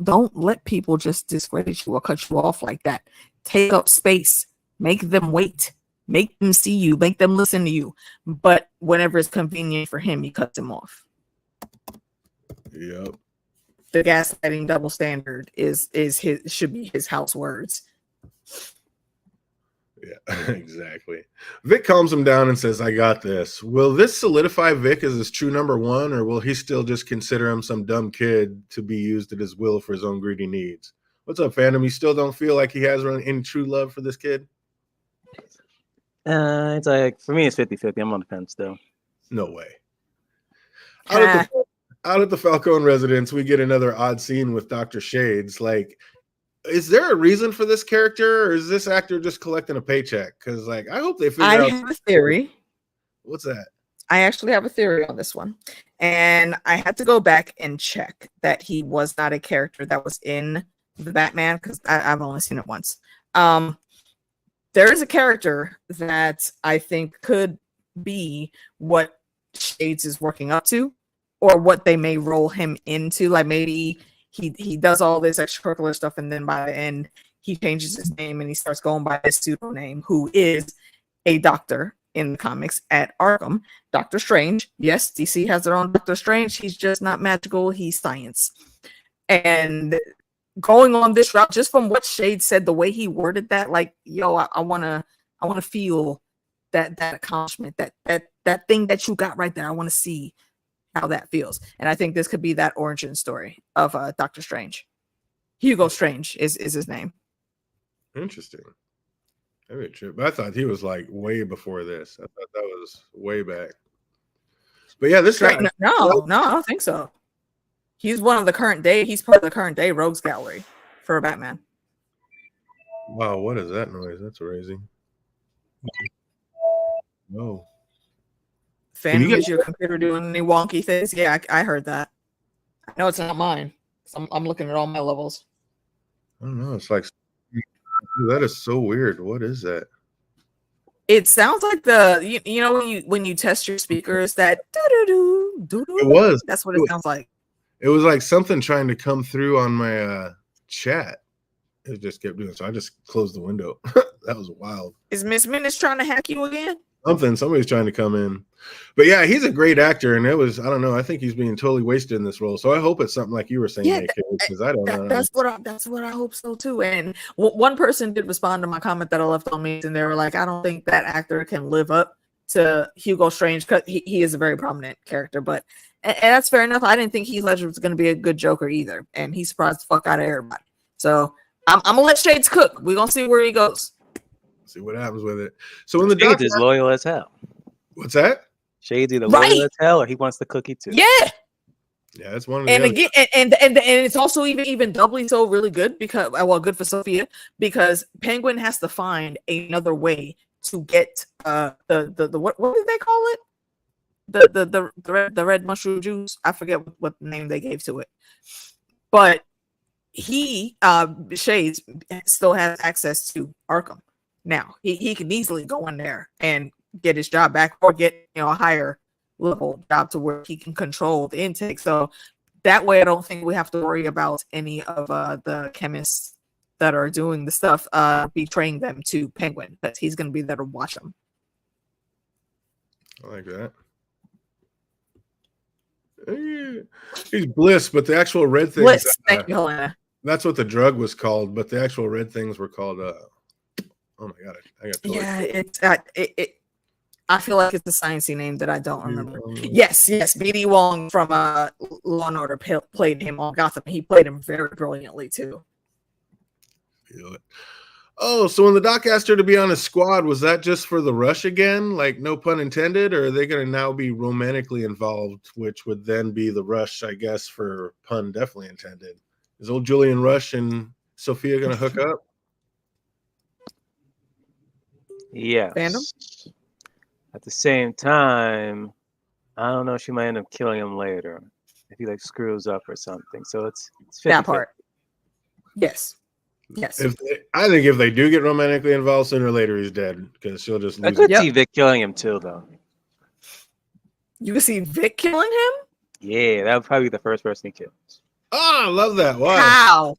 don't let people just discredit you or cut you off like that. take up space, make them wait, make them see you, make them listen to you. But whenever it's convenient for him, he cuts him off. Yep. The gaslighting double standard is his should be his house words. Yeah, exactly. Vic calms him down and says, I got this. Will this solidify Vic as his true number one, or will he still just consider him some dumb kid to be used at his will for his own greedy needs? What's up, fandom? You still don't feel like he has any true love for this kid? It's like, for me, it's 50-50. I'm on the fence still. No way. Out at the Falcone residence, we get another odd scene with Dr. Shades. Like, is there a reason for this character, or is this actor just collecting a paycheck? Because, like, I hope they figure out. I have a theory. What's that? I actually have a theory on this one. And I had to go back and check that he was not a character that was in the Batman, because I've only seen it once. There is a character that I think could be what Shades is working up to, or what they may roll him into. Like, maybe he does all this extracurricular stuff, and then by the end he changes his name and he starts going by his pseudonym, who is a doctor in the comics at Arkham, Dr. Strange. Yes, DC has their own Dr. Strange. He's just not magical, he's science. And going on this route, just from what Shade said, the way he worded that, like, yo, I wanna feel that accomplishment, that thing that you got right there. I want to see how that feels. And I think this could be that origin story of Doctor Strange. Hugo Strange is his name. Interesting. Maybe true. But I thought he was like way before this. I thought that was way back. But yeah, this guy. No, I don't think so. He's one of the current day. He's part of the current day rogues gallery for Batman. Wow, what is that noise? That's raising. No. Fan, is your computer doing any wonky things? Yeah, I heard that. I know it's not mine. I'm looking at all my levels. I don't know. It's like, that is so weird. What is that? It sounds like you know when you test your speakers, that doo-doo-doo. It was. That's what it sounds like. It was like something trying to come through on my chat. It just kept doing. So I just closed the window. That was wild. Is Miss Minutes trying to hack you again? Somebody's trying to come in. But yeah, he's a great actor, and it was, I don't know, I think he's being totally wasted in this role. So I hope it's something like you were saying, because I don't know. That's what I hope so too. And one person did respond to my comment that I left on me, and they were like, I don't think that actor can live up to Hugo Strange, because he is a very prominent character. But and that's fair enough. I didn't think Heath Ledger was going to be a good Joker either, and he surprised the fuck out of everybody. So I'm gonna let Shades cook. We're gonna see where he goes. See what happens with it. So when the Shades is loyal as hell. What's that? Shades either loyal as hell or he wants the cookie too. Yeah. Yeah, that's one of the again, and it's also even doubly so really good, because good for Sophia, because Penguin has to find another way to get the what did they call it? The red mushroom juice. I forget what name they gave to it. But he Shades still has access to Arkham. Now he can easily go in there and get his job back, or get a higher level job to where he can control the intake. So that way, I don't think we have to worry about any of the chemists that are doing the stuff betraying them to Penguin, because he's going to be there to watch them. I like that. He's Bliss, but the actual red things. Bliss, thank you, Helena. That's what the drug was called, but the actual red things were called. Oh my god! I got. Yeah, I feel like it's a sciencey name that I don't remember. Yes, B.D. Wong from Law and Order played him on Gotham. He played him very brilliantly too. Feel it. Oh, so when the doc asked her to be on his squad, was that just for the rush again? Like, no pun intended? Or are they going to now be romantically involved, which would then be the rush, I guess, for pun definitely intended? Is old Julian Rush and Sophia going to hook up? Yes. Fandom? At the same time, I don't know, she might end up killing him later if he screws up or something. So it's 50-50. That part. Yes. I think if they do get romantically involved, sooner or later he's dead, because she'll just lose. I could see Vic killing him too, though. You could see Vic killing him? Yeah, that would probably be the first person he kills. Oh, I love that. Why? How?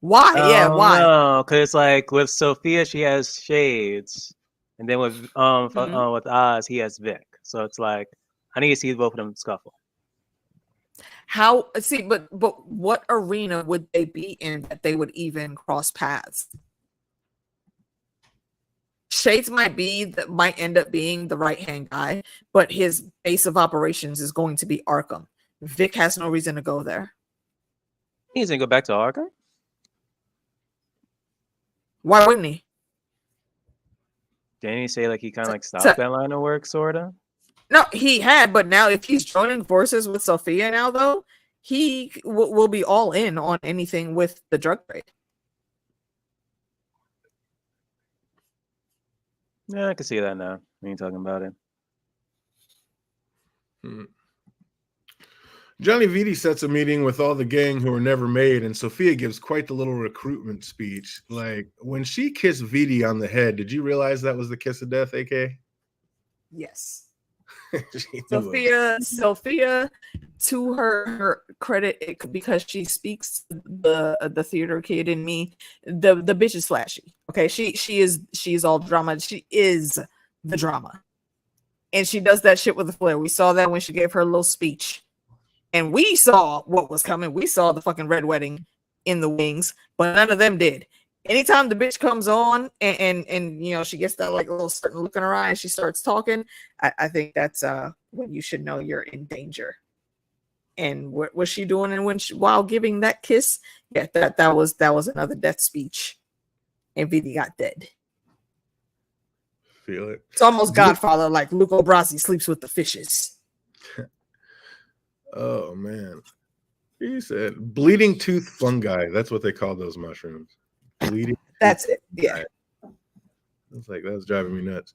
Why? Yeah, why? No, because like with Sophia, she has shades, and then with Oz, he has Vic. So it's like I need to see both of them scuffle. How? See, but what arena would they be in that they would even cross paths? Shades might end up being the right hand guy, but his base of operations is going to be Arkham. Vic has no reason to go there. He's gonna go back to Arkham. Why wouldn't he? Didn't he say like he kind of like stopped that line of work, sorta? No, he had, but now if he's joining forces with Sophia now, though, he will be all in on anything with the drug trade. Yeah, I can see that now when you're talking about it. Johnny Vitti sets a meeting with all the gang who are never made, and Sophia gives quite the little recruitment speech. Like, when she kissed Vitti on the head, did you realize that was the kiss of death, AK? Yes. Sophia, to her credit, because she speaks the theater kid in me, the bitch is flashy. Okay, she's all drama. She is the drama, and she does that shit with a flair. We saw that when she gave her little speech, and we saw what was coming. We saw the fucking red wedding in the wings, but none of them did. Anytime the bitch comes on and you know she gets that like little certain look in her eye and she starts talking, I think that's when you should know you're in danger. And what was she doing? And while giving that kiss, yeah, that was another death speech, and Vitti got dead. Feel it. It's almost Godfather, like Luca Brasi sleeps with the fishes. Oh man, he said bleeding tooth fungi. That's what they call those mushrooms. Bleeding. That's it. Yeah. It's like that's driving me nuts.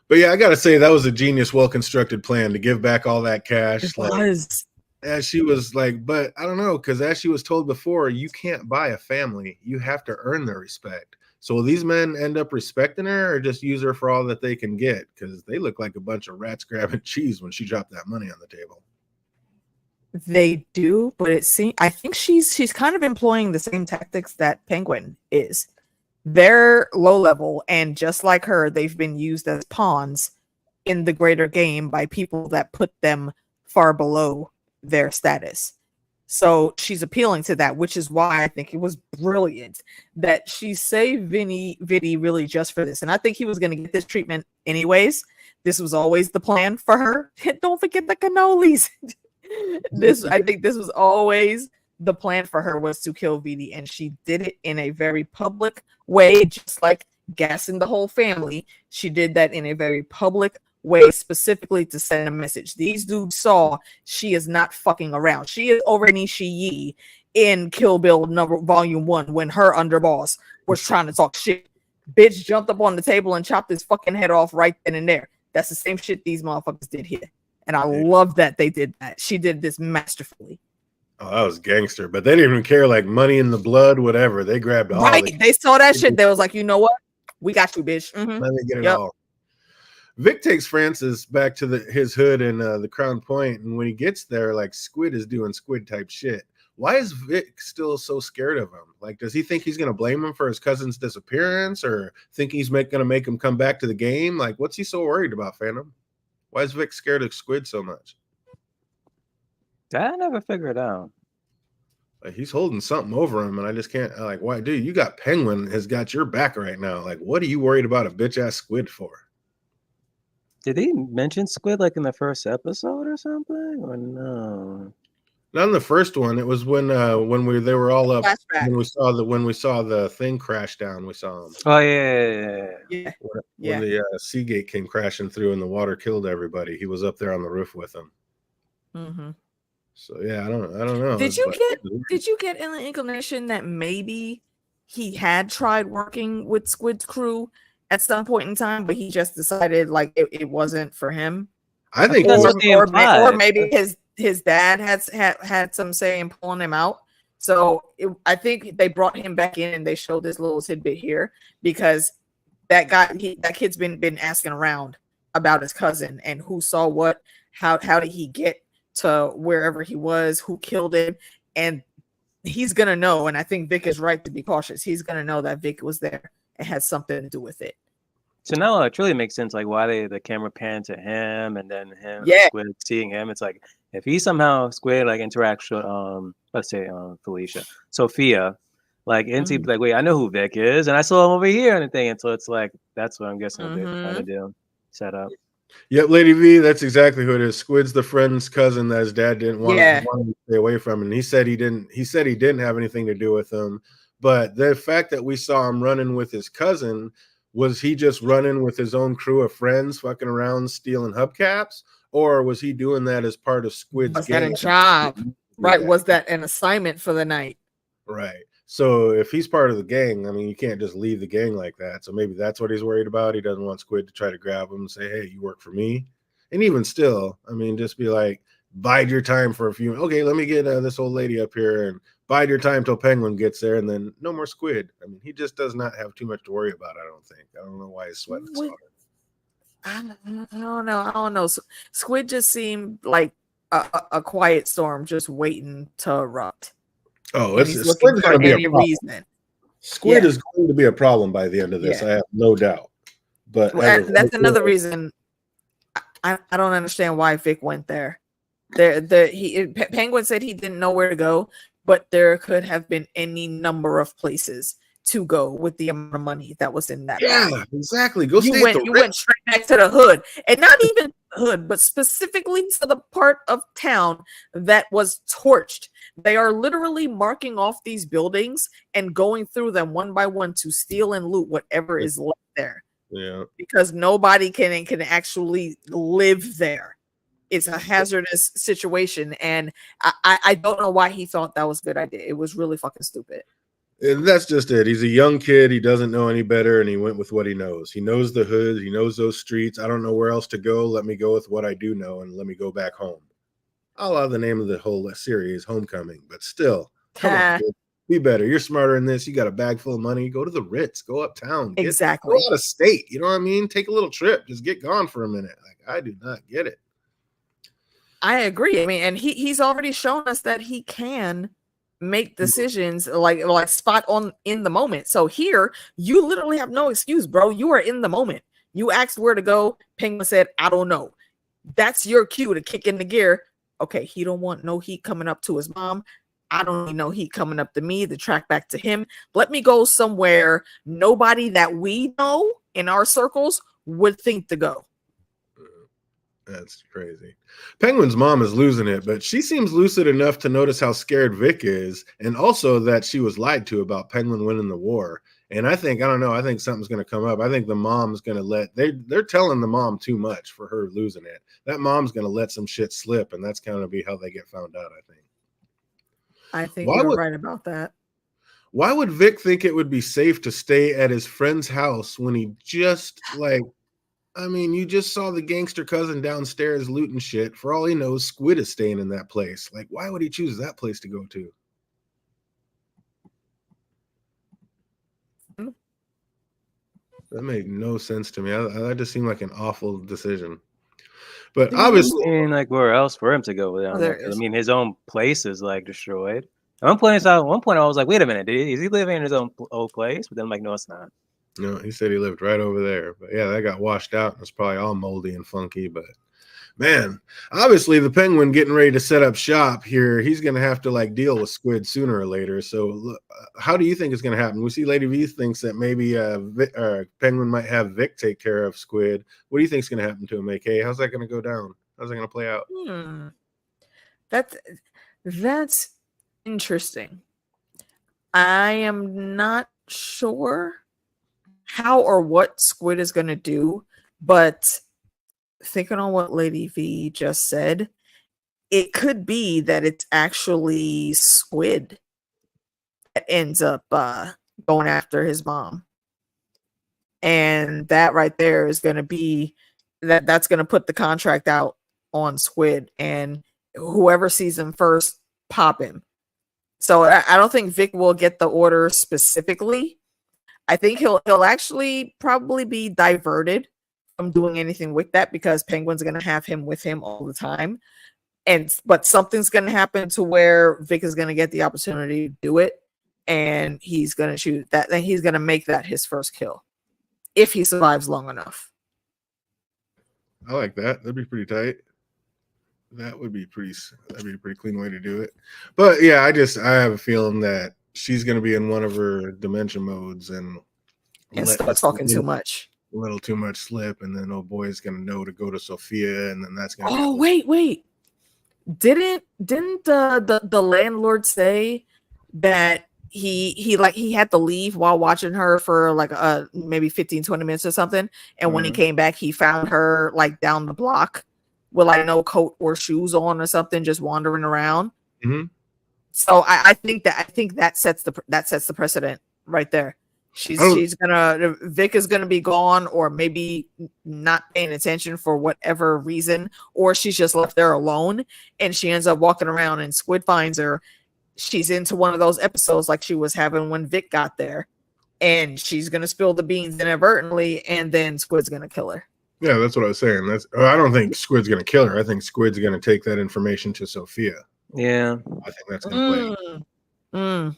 But yeah, I gotta say that was a genius, well-constructed plan to give back all that cash. It was. As she was like, but I don't know, because as she was told before, you can't buy a family. You have to earn their respect. So will these men end up respecting her or just use her for all that they can get? Because they look like a bunch of rats grabbing cheese when she dropped that money on the table. They do, but I think she's kind of employing the same tactics that Penguin is. They're low level, and just like her, they've been used as pawns in the greater game by people that put them far below their status. So she's appealing to that, which is why I think it was brilliant that she saved Vitti really just for this. And I think he was going to get this treatment anyways. This was always the plan for her. Don't forget the cannolis. I think this was always the plan for her, was to kill Vitti, and she did it in a very public way, just like gassing the whole family. She did that in a very public way, specifically to send a message. These dudes saw she is not fucking around. She is over Nishi in Kill Bill Volume 1 when her underboss was trying to talk shit. Bitch jumped up on the table and chopped his fucking head off right then and there. That's the same shit these motherfuckers did here. And I love that they did that. She did this masterfully. Oh, that was gangster. But they didn't even care, like money in the blood, whatever. They grabbed all. Right. They saw that shit. They was like, you know what? We got you, bitch. Mm-hmm. Let me get it all. Vic takes Francis back to his hood in the Crown Point. And when he gets there, like Squid is doing Squid type shit. Why is Vic still so scared of him? Like, does he think he's going to blame him for his cousin's disappearance, or think he's going to make him come back to the game? Like, what's he so worried about, Phantom? Why is Vic scared of Squid so much? I never figured out. Like, he's holding something over him, and I just can't. Like, why, dude? You got Penguin has got your back right now. Like, what are you worried about a bitch ass Squid for? Did he mention Squid like in the first episode or something, or no? Not in the first one. It was when they were all up. Flashback. When we saw the thing crash down. We saw him. Oh yeah. When the Seagate came crashing through and the water killed everybody, he was up there on the roof with them. Mm-hmm. So yeah, I don't know. Did you get an inclination that maybe he had tried working with Squid's crew at some point in time, but he just decided like it wasn't for him? I think that's what they implied. Or maybe his dad had some say in pulling him out. So I think they brought him back in and they showed this little tidbit here because that kid's been asking around about his cousin and who saw what, how did he get to wherever he was, who killed him, and he's gonna know, and I think Vic is right to be cautious. He's gonna know that Vic was there and had something to do with it. So now it truly makes sense, like why the camera panned to him and then him, Yeah. Squid seeing him. It's like if he somehow Squid like interacts with let's say Felicia, Sophia, like NT like, wait, I know who Vic is, and I saw him over here and the thing, and so it's like that's what I'm guessing what they're trying to do, set up. Yep, Lady V, that's exactly who it is. Squid's the friend's cousin that his dad didn't want him to stay away from, and he said he didn't have anything to do with him. But the fact that we saw him running with his cousin, was he just running with his own crew of friends, fucking around stealing hubcaps, or was he doing that as part of Squid's gang? Was that a job? Right? Was that an assignment for the night? Right. So if he's part of the gang, I mean, you can't just leave the gang like that. So maybe that's what he's worried about. He doesn't want Squid to try to grab him and say, hey, you work for me. And even still, I mean, just be like, bide your time for a few. Okay, let me get this old lady up here and bide your time till Penguin gets there, and then no more Squid. I mean, he just does not have too much to worry about, I don't think. I don't know why he's sweating so hard. I don't know. Squid just seemed like a quiet storm just waiting to erupt. Oh, it's Squid's going to be a problem. Reason. Squid is going to be a problem by the end of this. I have no doubt. But that's another reason I don't understand why Vic went there. Penguin said he didn't know where to go, but there could have been any number of places to go with the amount of money that was in that. Yeah, exactly. Go. You went straight back to the hood, and not even the hood, but specifically to the part of town that was torched. They are literally marking off these buildings and going through them one by one to steal and loot whatever is left there. Yeah, because nobody can actually live there. It's a hazardous situation, and I don't know why he thought that was a good idea. It was really fucking stupid. And that's just it. He's a young kid. He doesn't know any better, and he went with what he knows. He knows the hood. He knows those streets. I don't know where else to go. Let me go with what I do know, and let me go back home. I'll have the name of the whole series, Homecoming, but still, come on, kid. Be better. You're smarter than this. You got a bag full of money. Go to the Ritz. Go uptown. Exactly. Go out of state. You know what I mean? Take a little trip. Just get gone for a minute. Like, I do not get it. I agree. I mean, and he's already shown us that he can make decisions like spot on in the moment. So here, you literally have no excuse, bro. You are in the moment. You asked where to go. Penguin said, I don't know. That's your cue to kick in the gear. Okay, he don't want no heat coming up to his mom. I don't need no heat coming up to me, the track back to him. Let me go somewhere nobody that we know in our circles would think to go. That's crazy. Penguin's mom is losing it, but she seems lucid enough to notice how scared Vic is, and also that she was lied to about Penguin winning the war. And I think something's going to come up. I think the mom's going to they're telling the mom too much for her losing it. That mom's going to let some shit slip, and that's going to be how they get found out, I think you're right about that. Why would Vic think it would be safe to stay at his friend's house when he just you just saw the gangster cousin downstairs looting shit. For all he knows, Squid is staying in that place. Like, why would he choose that place to go to? That made no sense to me. That just seemed like an awful decision. But obviously, like where else for him to go? I mean, his own place is like destroyed. At one point, I was like, "Wait a minute, is he living in his own old place?" But then I'm like, "No, it's not." No, he said he lived right over there. But yeah, that got washed out. It's probably all moldy and funky. But man, obviously the Penguin getting ready to set up shop here. He's going to have to deal with Squid sooner or later. So how do you think it's going to happen? We see Lady V thinks that maybe Penguin might have Vic take care of Squid. What do you think is going to happen to him, AK? How's that going to go down? How's that going to play out? That's interesting. I am not sure how or what Squid is going to do, but thinking on what Lady V just said, it could be that it's actually Squid that ends up going after his mom. And that right there is going to be that's going to put the contract out on Squid, and whoever sees him first, pop him. So I don't think Vic will get the order specifically. I think he'll actually probably be diverted from doing anything with that because Penguin's going to have him with him all the time. but something's gonna happen to where Vic is gonna get the opportunity to do it, and he's gonna shoot that, and he's gonna make that his first kill if he survives long enough. I like that. That'd be pretty tight. That'd be a pretty clean way to do it. But yeah, I have a feeling that she's gonna be in one of her dimension modes and start talking too much. A little too much slip, and then old boy's gonna know to go to Sophia, and then that's gonna. Oh wait! Didn't the landlord say that he had to leave while watching her for like maybe 15-20 minutes or something, and when he came back, he found her like down the block with like no coat or shoes on or something, just wandering around. Mm-hmm. So I think that sets the precedent right there. Vic is gonna be gone, or maybe not paying attention for whatever reason, or she's just left there alone and she ends up walking around and Squid finds her. She's into one of those episodes like she was having when Vic got there, and she's gonna spill the beans inadvertently, and then Squid's gonna kill her. Yeah, that's what I was saying. I don't think Squid's gonna kill her. I think Squid's gonna take that information to Sophia. Yeah, I think that's gonna play.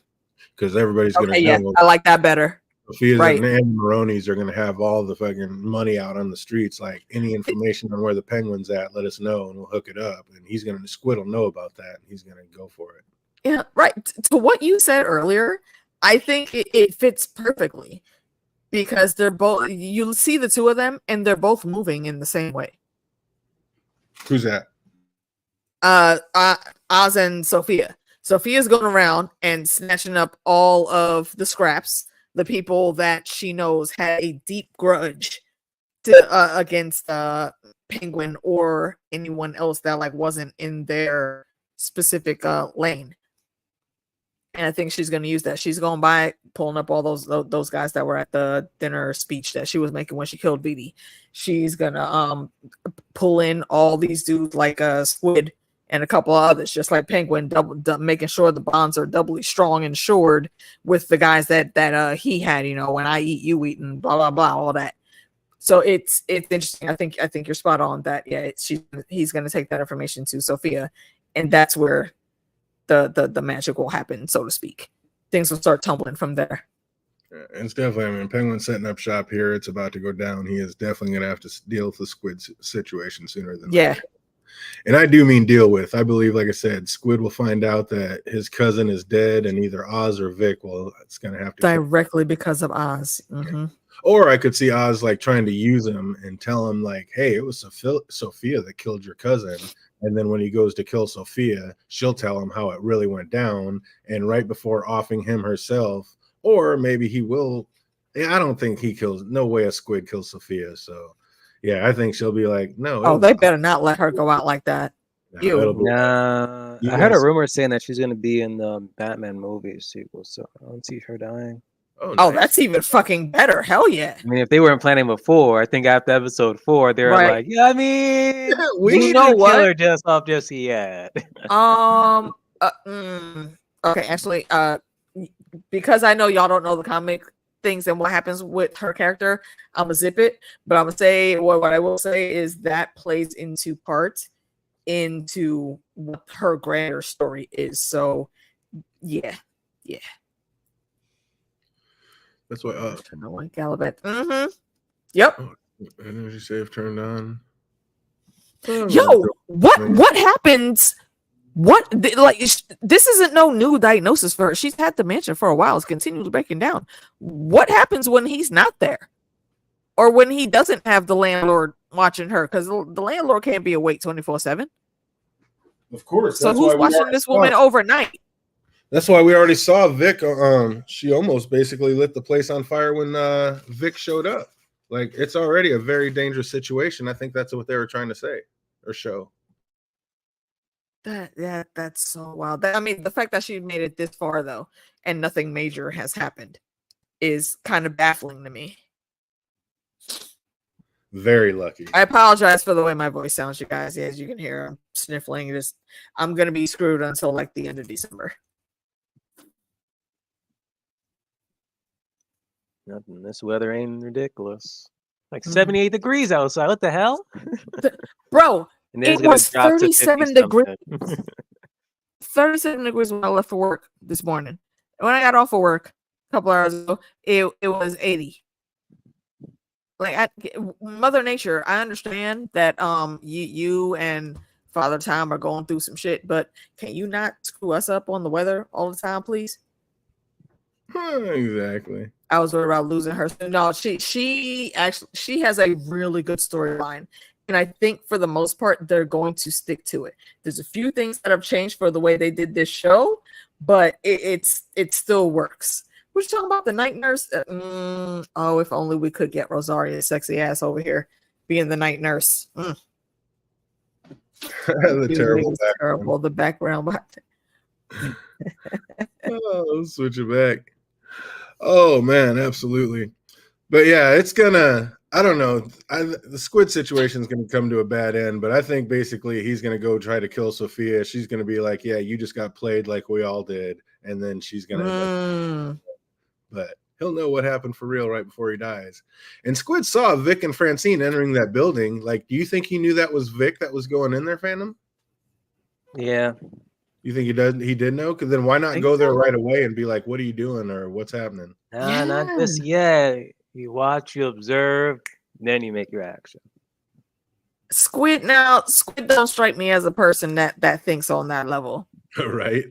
Because everybody's gonna know. Yeah, I like that better. Sophia's and Andy Maroney's are gonna have all the fucking money out on the streets. Like, any information on where the penguin's at, let us know and we'll hook it up. And Squid will know about that, and he's gonna go for it. Yeah, right. To what you said earlier, I think it fits perfectly, because they're both, you see the two of them and they're both moving in the same way. Who's that? Oz and Sophia. Sophia's going around and snatching up all of the scraps, the people that she knows had a deep grudge against Penguin or anyone else that like wasn't in their specific lane. And I think she's going to use that. She's going by pulling up all those guys that were at the dinner speech that she was making when she killed Beatty. She's going to pull in all these dudes like Squid and a couple of others, just like Penguin, making sure the bonds are doubly strong and insured with the guys that he had, when I eat, you eat, and blah, blah, blah, all that. So it's interesting. I think you're spot on that. Yeah, he's going to take that information to Sophia, and that's where the magic will happen, so to speak. Things will start tumbling from there. And it's definitely, Penguin's setting up shop here. It's about to go down. He is definitely going to have to deal with the Squid situation sooner than later. And I do mean deal with. I believe, like I said, Squid will find out that his cousin is dead, and either Oz or Vic, it's going to have to directly because of Oz. Mm-hmm. Or I could see Oz like trying to use him and tell him like, hey, it was Sophia that killed your cousin. And then when he goes to kill Sophia, she'll tell him how it really went down. And right before offing him herself, or maybe he will. I don't think he kills. No way a Squid kills Sophia. So, yeah, I think she'll be like, no. Oh, they better not let her go out like that. I heard a rumor saying that she's going to be in the Batman movie sequel. So I don't see her dying. Oh, nice. That's even fucking better. Hell yeah. I mean, if they weren't planning before, I think after episode 4, they were like, yeah, I mean, we need to kill her just yet. Okay, actually, because I know y'all don't know the comic things and what happens with her character, I'm gonna zip it. But I'm gonna say what I will say is that plays into part into what her grander story is. So, yeah. That's why. Gallivant. Mm-hmm. Yep. Energy save turned on. Yo, what happens? This isn't no new diagnosis for her. She's had the mansion for a while. It's continually breaking down. What happens when he's not there, or when he doesn't have the landlord watching her? Because the landlord can't be awake 24/7. Of course. So who's watching this woman overnight? That's why we already saw Vic. She almost basically lit the place on fire when Vic showed up. Like, it's already a very dangerous situation. I think that's what they were trying to say or show. That's so wild. I mean, the fact that she made it this far though, and nothing major has happened, is kind of baffling to me. Very lucky. I apologize for the way my voice sounds, you guys. As you can hear, I'm sniffling. I'm gonna be screwed until like the end of December. Nothing. This weather ain't ridiculous. Like 78 degrees outside. What the hell? Bro, And then it's It gonna was drop to 50 37 degrees. something. 37 degrees when I left for work this morning. When I got off of work a couple hours ago, it was 80. Like Mother Nature, I understand that you and Father Time are going through some shit, but can you not screw us up on the weather all the time, please? Exactly. I was worried about losing her. No, she has a really good storyline. And I think for the most part, they're going to stick to it. There's a few things that have changed for the way they did this show, but it still works. We're talking about the night nurse. Oh, if only we could get Rosaria's sexy ass over here being the night nurse. The terrible background. Terrible. The background. Oh, switch it back. Oh man, absolutely. But yeah, it's gonna. I don't know. The Squid situation is going to come to a bad end, but I think basically he's going to go try to kill Sophia. She's going to be like, "Yeah, you just got played like we all did," and then she's going to end up. But he'll know what happened for real right before he dies. And Squid saw Vic and Francine entering that building. Like, do you think he knew that was Vic that was going in there, Phantom? Yeah. You think he did know? Because then why not go there right away and be like, "What are you doing?" or "What's happening?" Nah, not just yet. You watch, you observe, then you make your action. Squid don't strike me as a person that thinks on that level. Right.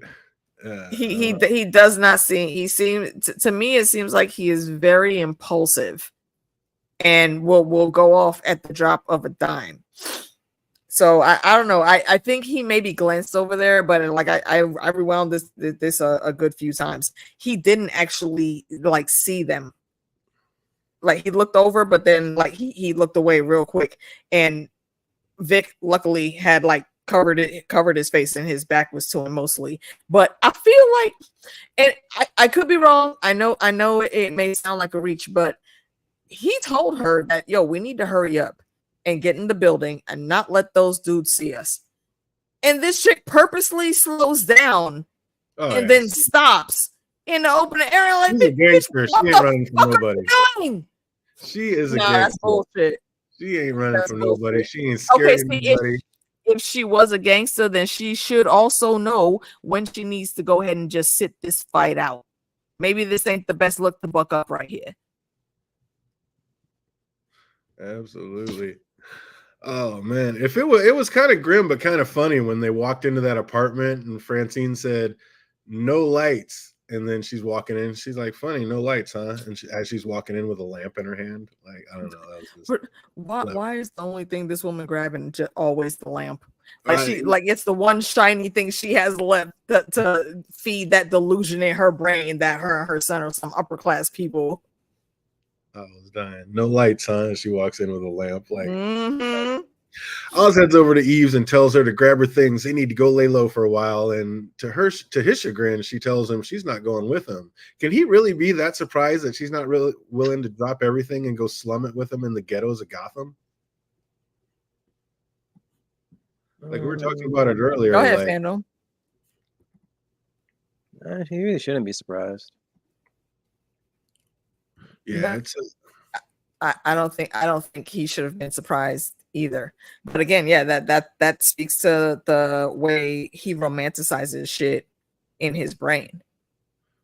He does not seem. He seems to me. It seems like he is very impulsive, and will go off at the drop of a dime. So I don't know. I think he maybe glanced over there, but like I rewound this a good few times. He didn't actually like see them. Like he looked over, but then like he looked away real quick, and Vic luckily had like covered his face and his back was to him mostly. But I feel like, and I could be wrong. I know it may sound like a reach, but he told her that, yo, we need to hurry up and get in the building and not let those dudes see us. And this chick purposely slows down then stops in the open area. Like, she's a gangster. She ain't running from nobody. She is a gangster. That's bullshit. She ain't running from nobody. She ain't scared of anybody. If she was a gangster, then she should also know when she needs to go ahead and just sit this fight out. Maybe this ain't the best look to buck up right here. Absolutely. Oh man, if it was kind of grim but kind of funny when they walked into that apartment and Francine said, "No lights," and then she's walking in. She's like, "Funny, no lights, huh?" And as she's walking in with a lamp in her hand, like I don't know. That was why is the only thing this woman grabbing always the lamp? Like it's the one shiny thing she has left to feed that delusion in her brain that her and her son are some upper class people. I was dying. No lights, huh? And she walks in with a lamp. Like, Oz heads over to Eves and tells her to grab her things. They need to go lay low for a while. And to his chagrin, she tells him she's not going with him. Can he really be that surprised that she's not really willing to drop everything and go slum it with him in the ghettos of Gotham? Like we were talking about it earlier. Go ahead, Fandom. He really shouldn't be surprised. Yeah, I don't think he should have been surprised either. But again, yeah, that speaks to the way he romanticizes shit in his brain.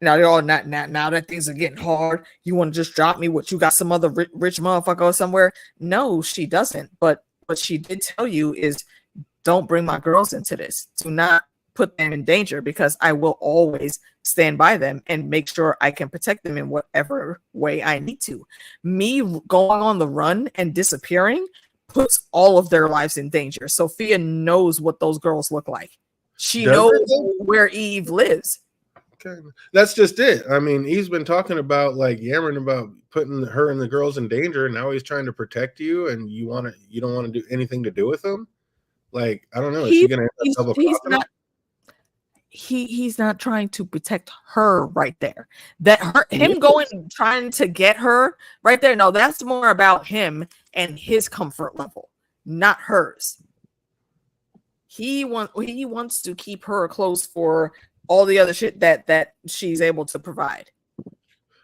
Now they're all not now that things are getting hard. You want to just drop me? What, you got some other rich motherfucker somewhere? No, she doesn't. But what she did tell you is, don't bring my girls into this. Do not put them in danger, because I will always stand by them and make sure I can protect them in whatever way I need to. Me going on the run and disappearing puts all of their lives in danger. Sophia knows what those girls look like. She knows where Eve lives. Okay. That's just it. I mean, he's been talking about, like, yammering about putting her and the girls in danger, and now he's trying to protect you, and you don't want to do anything to do with them. Like, I don't know. Is she gonna end up he's not trying to protect her right there. Him trying to get her right there. No, that's more about him and his comfort level, not hers. He wants to keep her close for all the other shit that she's able to provide.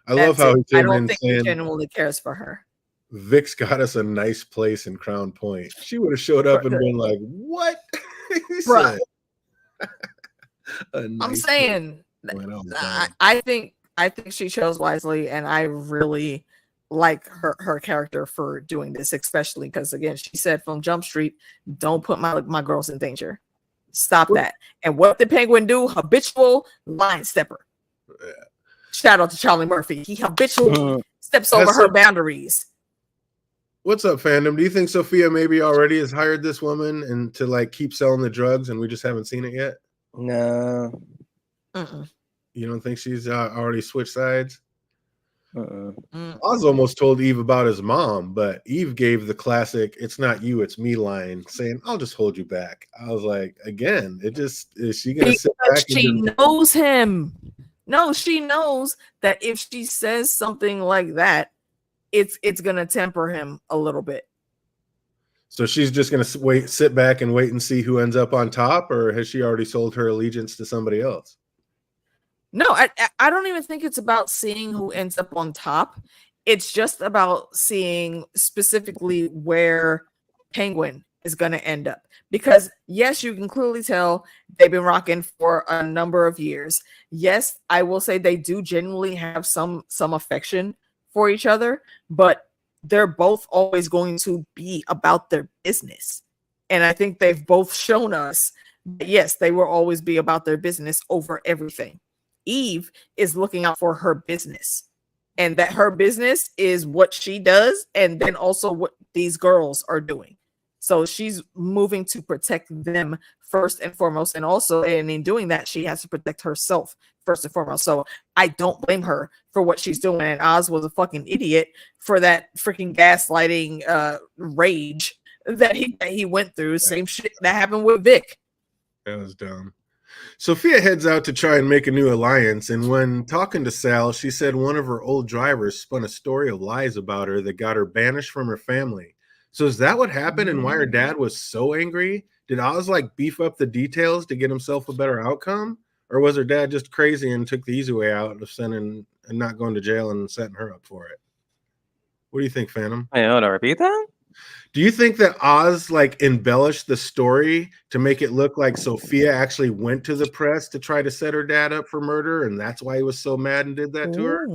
I love how I don't think he genuinely cares for her. Vic's got us a nice place in Crown Point. She would have showed up and been like, what? He said, a nice I'm saying, I think she chose wisely, and I really like her character for doing this, especially because again, she said from Jump Street, "Don't put my girls in danger. Stop that." And what did Penguin do? Habitual line stepper. Yeah. Shout out to Charlie Murphy. He habitually steps over her boundaries. What's up, fandom? Do you think Sophia maybe already has hired this woman and to like keep selling the drugs, and we just haven't seen it yet? No. You don't think she's already switched sides? Oz almost told Eve about his mom, but Eve gave the classic "It's not you, it's me" line, saying, "I'll just hold you back." I was like, again, it just is she gonna sit back? She knows him. No, she knows that if she says something like that, it's gonna temper him a little bit. So she's just gonna sit back and wait and see who ends up on top, or has she already sold her allegiance to somebody else? No, I don't even think it's about seeing who ends up on top. It's just about seeing specifically where Penguin is going to end up. Because yes, you can clearly tell they've been rocking for a number of years. Yes, I will say they do genuinely have some affection for each other, but they're both always going to be about their business. And I think they've both shown us that yes, they will always be about their business over everything. Eve is looking out for her business, and that her business is what she does, and then also what these girls are doing. So she's moving to protect them first and foremost, and also, and in doing that, she has to protect herself first and foremost. So I don't blame her for what she's doing. And Oz was a fucking idiot for that freaking gaslighting rage that he went through. Same shit that happened with Vic. That was dumb. Sophia heads out to try and make a new alliance, and when talking to Sal, she said one of her old drivers spun a story of lies about her that got her banished from her family. So is that what happened and why her dad was so angry? Did Oz like beef up the details to get himself a better outcome? Or was her dad just crazy and took the easy way out of sending and not going to jail and setting her up for it? What do you think, Phantom? I want to repeat that? Do you think that Oz like embellished the story to make it look like Sophia actually went to the press to try to set her dad up for murder, and that's why he was so mad and did that to her?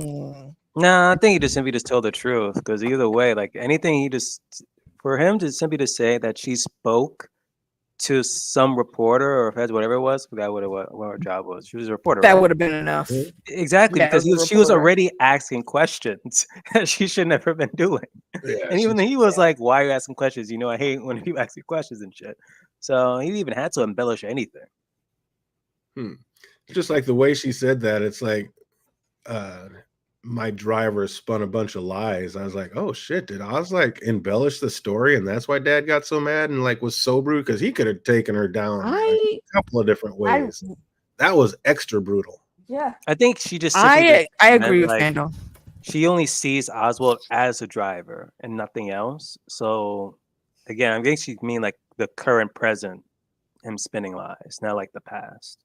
No, I think he just simply just told the truth, because either way, like anything he just for him to simply to say that she spoke to some reporter or feds, whatever it was, forgot what her job was. She was a reporter. That would have been enough. Exactly, because she was already asking questions that she should never been doing. Yeah, and even he was like, "Why are you asking questions? You know, I hate when people ask you questions and shit." So he even had to embellish anything. Just like the way she said that, it's like my driver spun a bunch of lies. I was like, oh shit, did Oz like embellish the story and that's why dad got so mad and like was so brutal? Because he could have taken her down a couple of different ways. That was extra brutal. Yeah, I think she just I agree with Fandom. She only sees Oswald as a driver and nothing else. So again, I think she mean like the current present, him spinning lies, not like the past.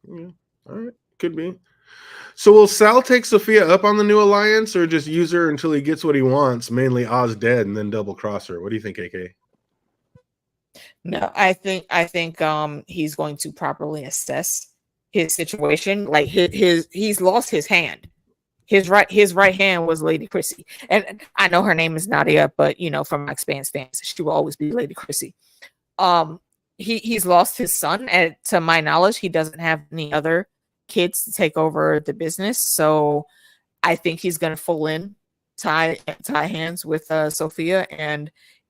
Yeah. All right, could be. So will Sal take Sophia up on the new alliance, or just use her until he gets what he wants, mainly Oz dead, and then double cross her? What do you think, AK? No, I think he's going to properly assess his situation. Like he's lost his hand. His right hand was Lady Chrissy, and I know her name is Nadia, but you know, from my Expanse fans, she will always be Lady Chrissy. He's lost his son, and to my knowledge, he doesn't have any other kids to take over the business. So I think he's going to full in tie hands with Sophia, and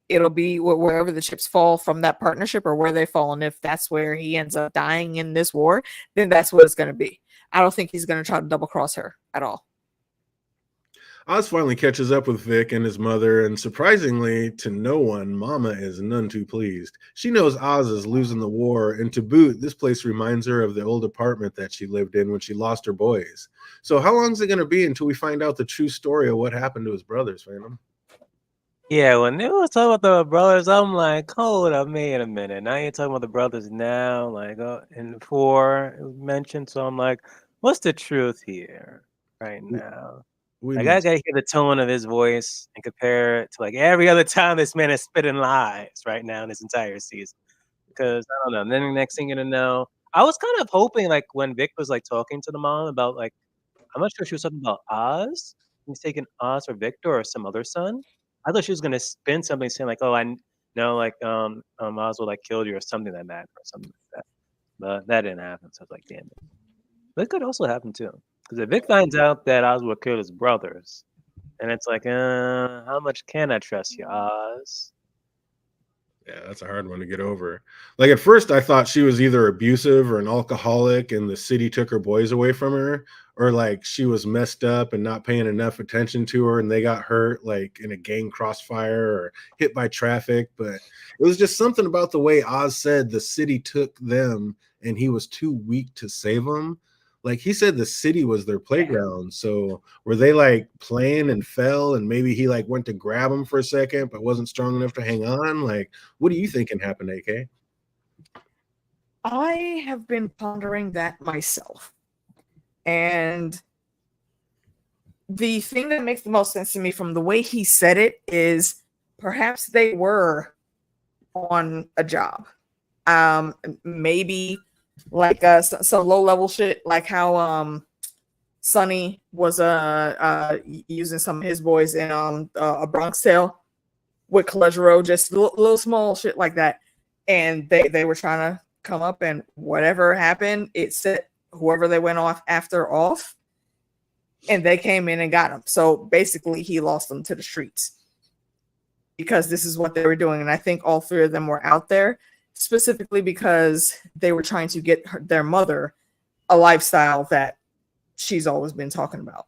it'll be wherever the chips fall from that partnership or where they fall. And if that's where he ends up dying in this war, then that's what it's going to be. I don't think he's going to try to double cross her at all. Oz finally catches up with Vic and his mother, and surprisingly to no one, Mama is none too pleased. She knows Oz is losing the war, and to boot, this place reminds her of the old apartment that she lived in when she lost her boys. So how long is it going to be until we find out the true story of what happened to his brothers, Phantom? Yeah, when they was talking about the brothers, I'm like, hold up, wait a minute. Now you're talking about the brothers now, like in 4 it was mentioned. So I'm like, what's the truth here right now? I gotta hear the tone of his voice and compare it to like every other time this man is spitting lies right now in this entire season. Because I don't know. And then the next thing you're gonna know, I was kind of hoping like when Vic was like talking to the mom about like I'm not sure she was talking about Oz. He's taking Oz or Victor or some other son. I thought she was gonna spin something saying like, "Oh, I know, like Oswald like killed you or something like that or something like that." But that didn't happen. So I was like, "Damn it!" But it could also happen too, because if Vic finds out that Oswald killed his brothers, and it's like, how much can I trust you, Oz? Yeah, that's a hard one to get over. Like at first I thought she was either abusive or an alcoholic and the city took her boys away from her, or like she was messed up and not paying enough attention to her and they got hurt like in a gang crossfire or hit by traffic. But it was just something about the way Oz said the city took them and he was too weak to save them. Like he said the city was their playground. So were they like playing and fell and maybe he like went to grab them for a second but wasn't strong enough to hang on? Like, what do you think can happen, AK? I have been pondering that myself. And the thing that makes the most sense to me from the way he said it is perhaps they were on a job. Maybe like some low level shit, like how Sonny was using some of his boys in a Bronx Tale with Calogero, just little small shit like that. And they were trying to come up, and whatever happened, it set whoever they went off after off, and they came in and got him. So basically, he lost them to the streets because this is what they were doing. And I think all three of them were out there specifically because they were trying to get their mother a lifestyle that she's always been talking about,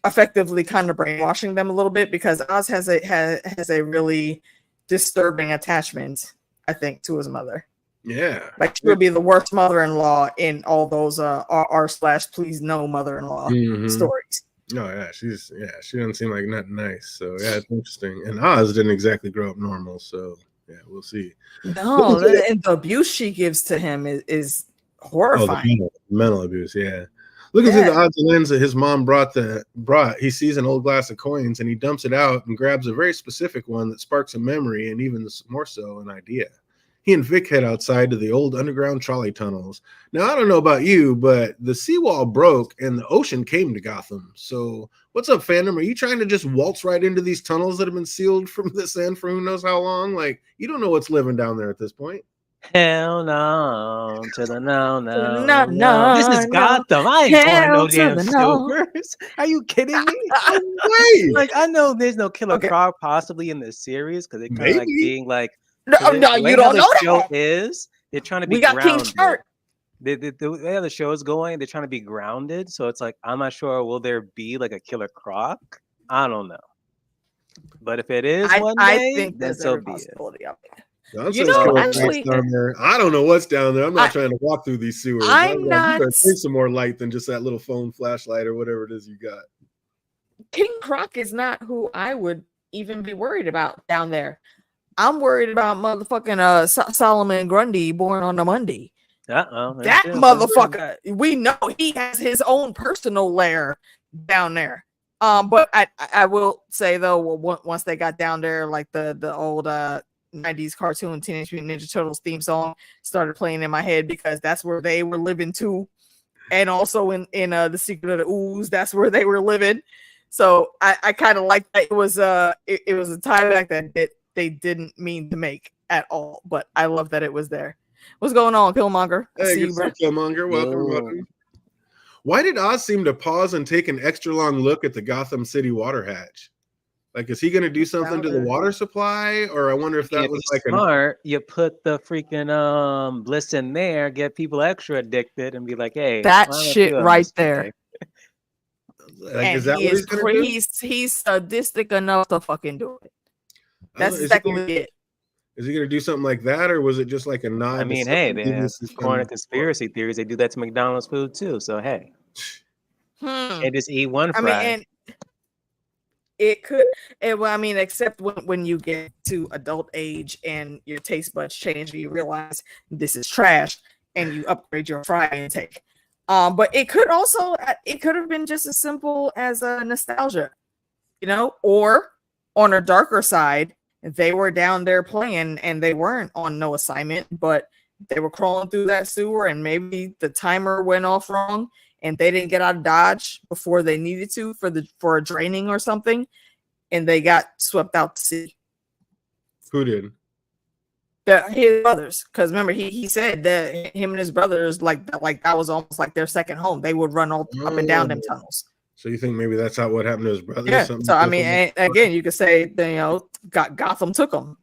effectively kind of brainwashing them a little bit, because Oz has a really disturbing attachment, I think, to his mother. Yeah, like she would be the worst mother-in-law in all those r/please no mother-in-law stories. Oh yeah, she doesn't seem like nothing nice. So yeah, it's interesting. And Oz didn't exactly grow up normal, so yeah, we'll see. No, and the abuse she gives to him is horrifying. Oh, the mental abuse, yeah. Looking through the odds and ends that his mom brought, he sees an old glass of coins and he dumps it out and grabs a very specific one that sparks a memory and even more so an idea. He and Vic head outside to the old underground trolley tunnels. Now, I don't know about you, but the seawall broke and the ocean came to Gotham. So what's up, fandom? Are you trying to just waltz right into these tunnels that have been sealed from this end for who knows how long? Like, you don't know what's living down there at this point. Hell no to the no. This is Gotham. I ain't going no damn sewers. Are you kidding me? Like, I know there's no Killer Croc possibly in this series because it kind of like being like, no, you don't know the show that. Is they're trying to be grounded. King Shark. The way the show is going, they're trying to be grounded. So it's like, I'm not sure. Will there be like a Killer Croc? I don't know. But if it is I think then so be it. You know, actually, down there. I don't know what's down there. I'm not trying to walk through these sewers. I'm not. You need some more light than just that little phone flashlight or whatever it is you got. King Croc is not who I would even be worried about down there. I'm worried about motherfucking Solomon Grundy, born on a Monday. That motherfucker. We know he has his own personal lair down there. But I will say though, once they got down there, like the old 90s cartoon Teenage Mutant Ninja Turtles theme song started playing in my head, because that's where they were living too. And also in The Secret of the Ooze, that's where they were living. So I kind of like that. It was a tie back that they didn't mean to make at all, but I love that it was there. What's going on, Killmonger? Hey, good stuff, Killmonger. Welcome. Why did Oz seem to pause and take an extra long look at the Gotham City water hatch? Like, is he going to do something to the water supply? Or I wonder if that was like smart. You put the freaking bliss in there, get people extra addicted, and be like, hey, that shit right there. Like, is that what he's going to do? He's sadistic enough to fucking do it. That's exactly it. Is he going to do something like that, or was it just like a nod? I mean, hey, they have corner conspiracy theories. They do that to McDonald's food too. So hey, they just eat one fry. I mean, and it could. Well, I mean, except when you get to adult age and your taste buds change, and you realize this is trash, and you upgrade your fry intake. But it could have been just as simple as a nostalgia, or on a darker side, they were down there playing and they weren't on no assignment, but they were crawling through that sewer and maybe the timer went off wrong and they didn't get out of Dodge before they needed to for a draining or something, and they got swept out to sea. Who did? His brothers, because remember he said that him and his brothers like that was almost like their second home. They would run all up and down them tunnels. So you think maybe that's what happened to his brother? Yeah. So I mean, again, you could say Gotham took them.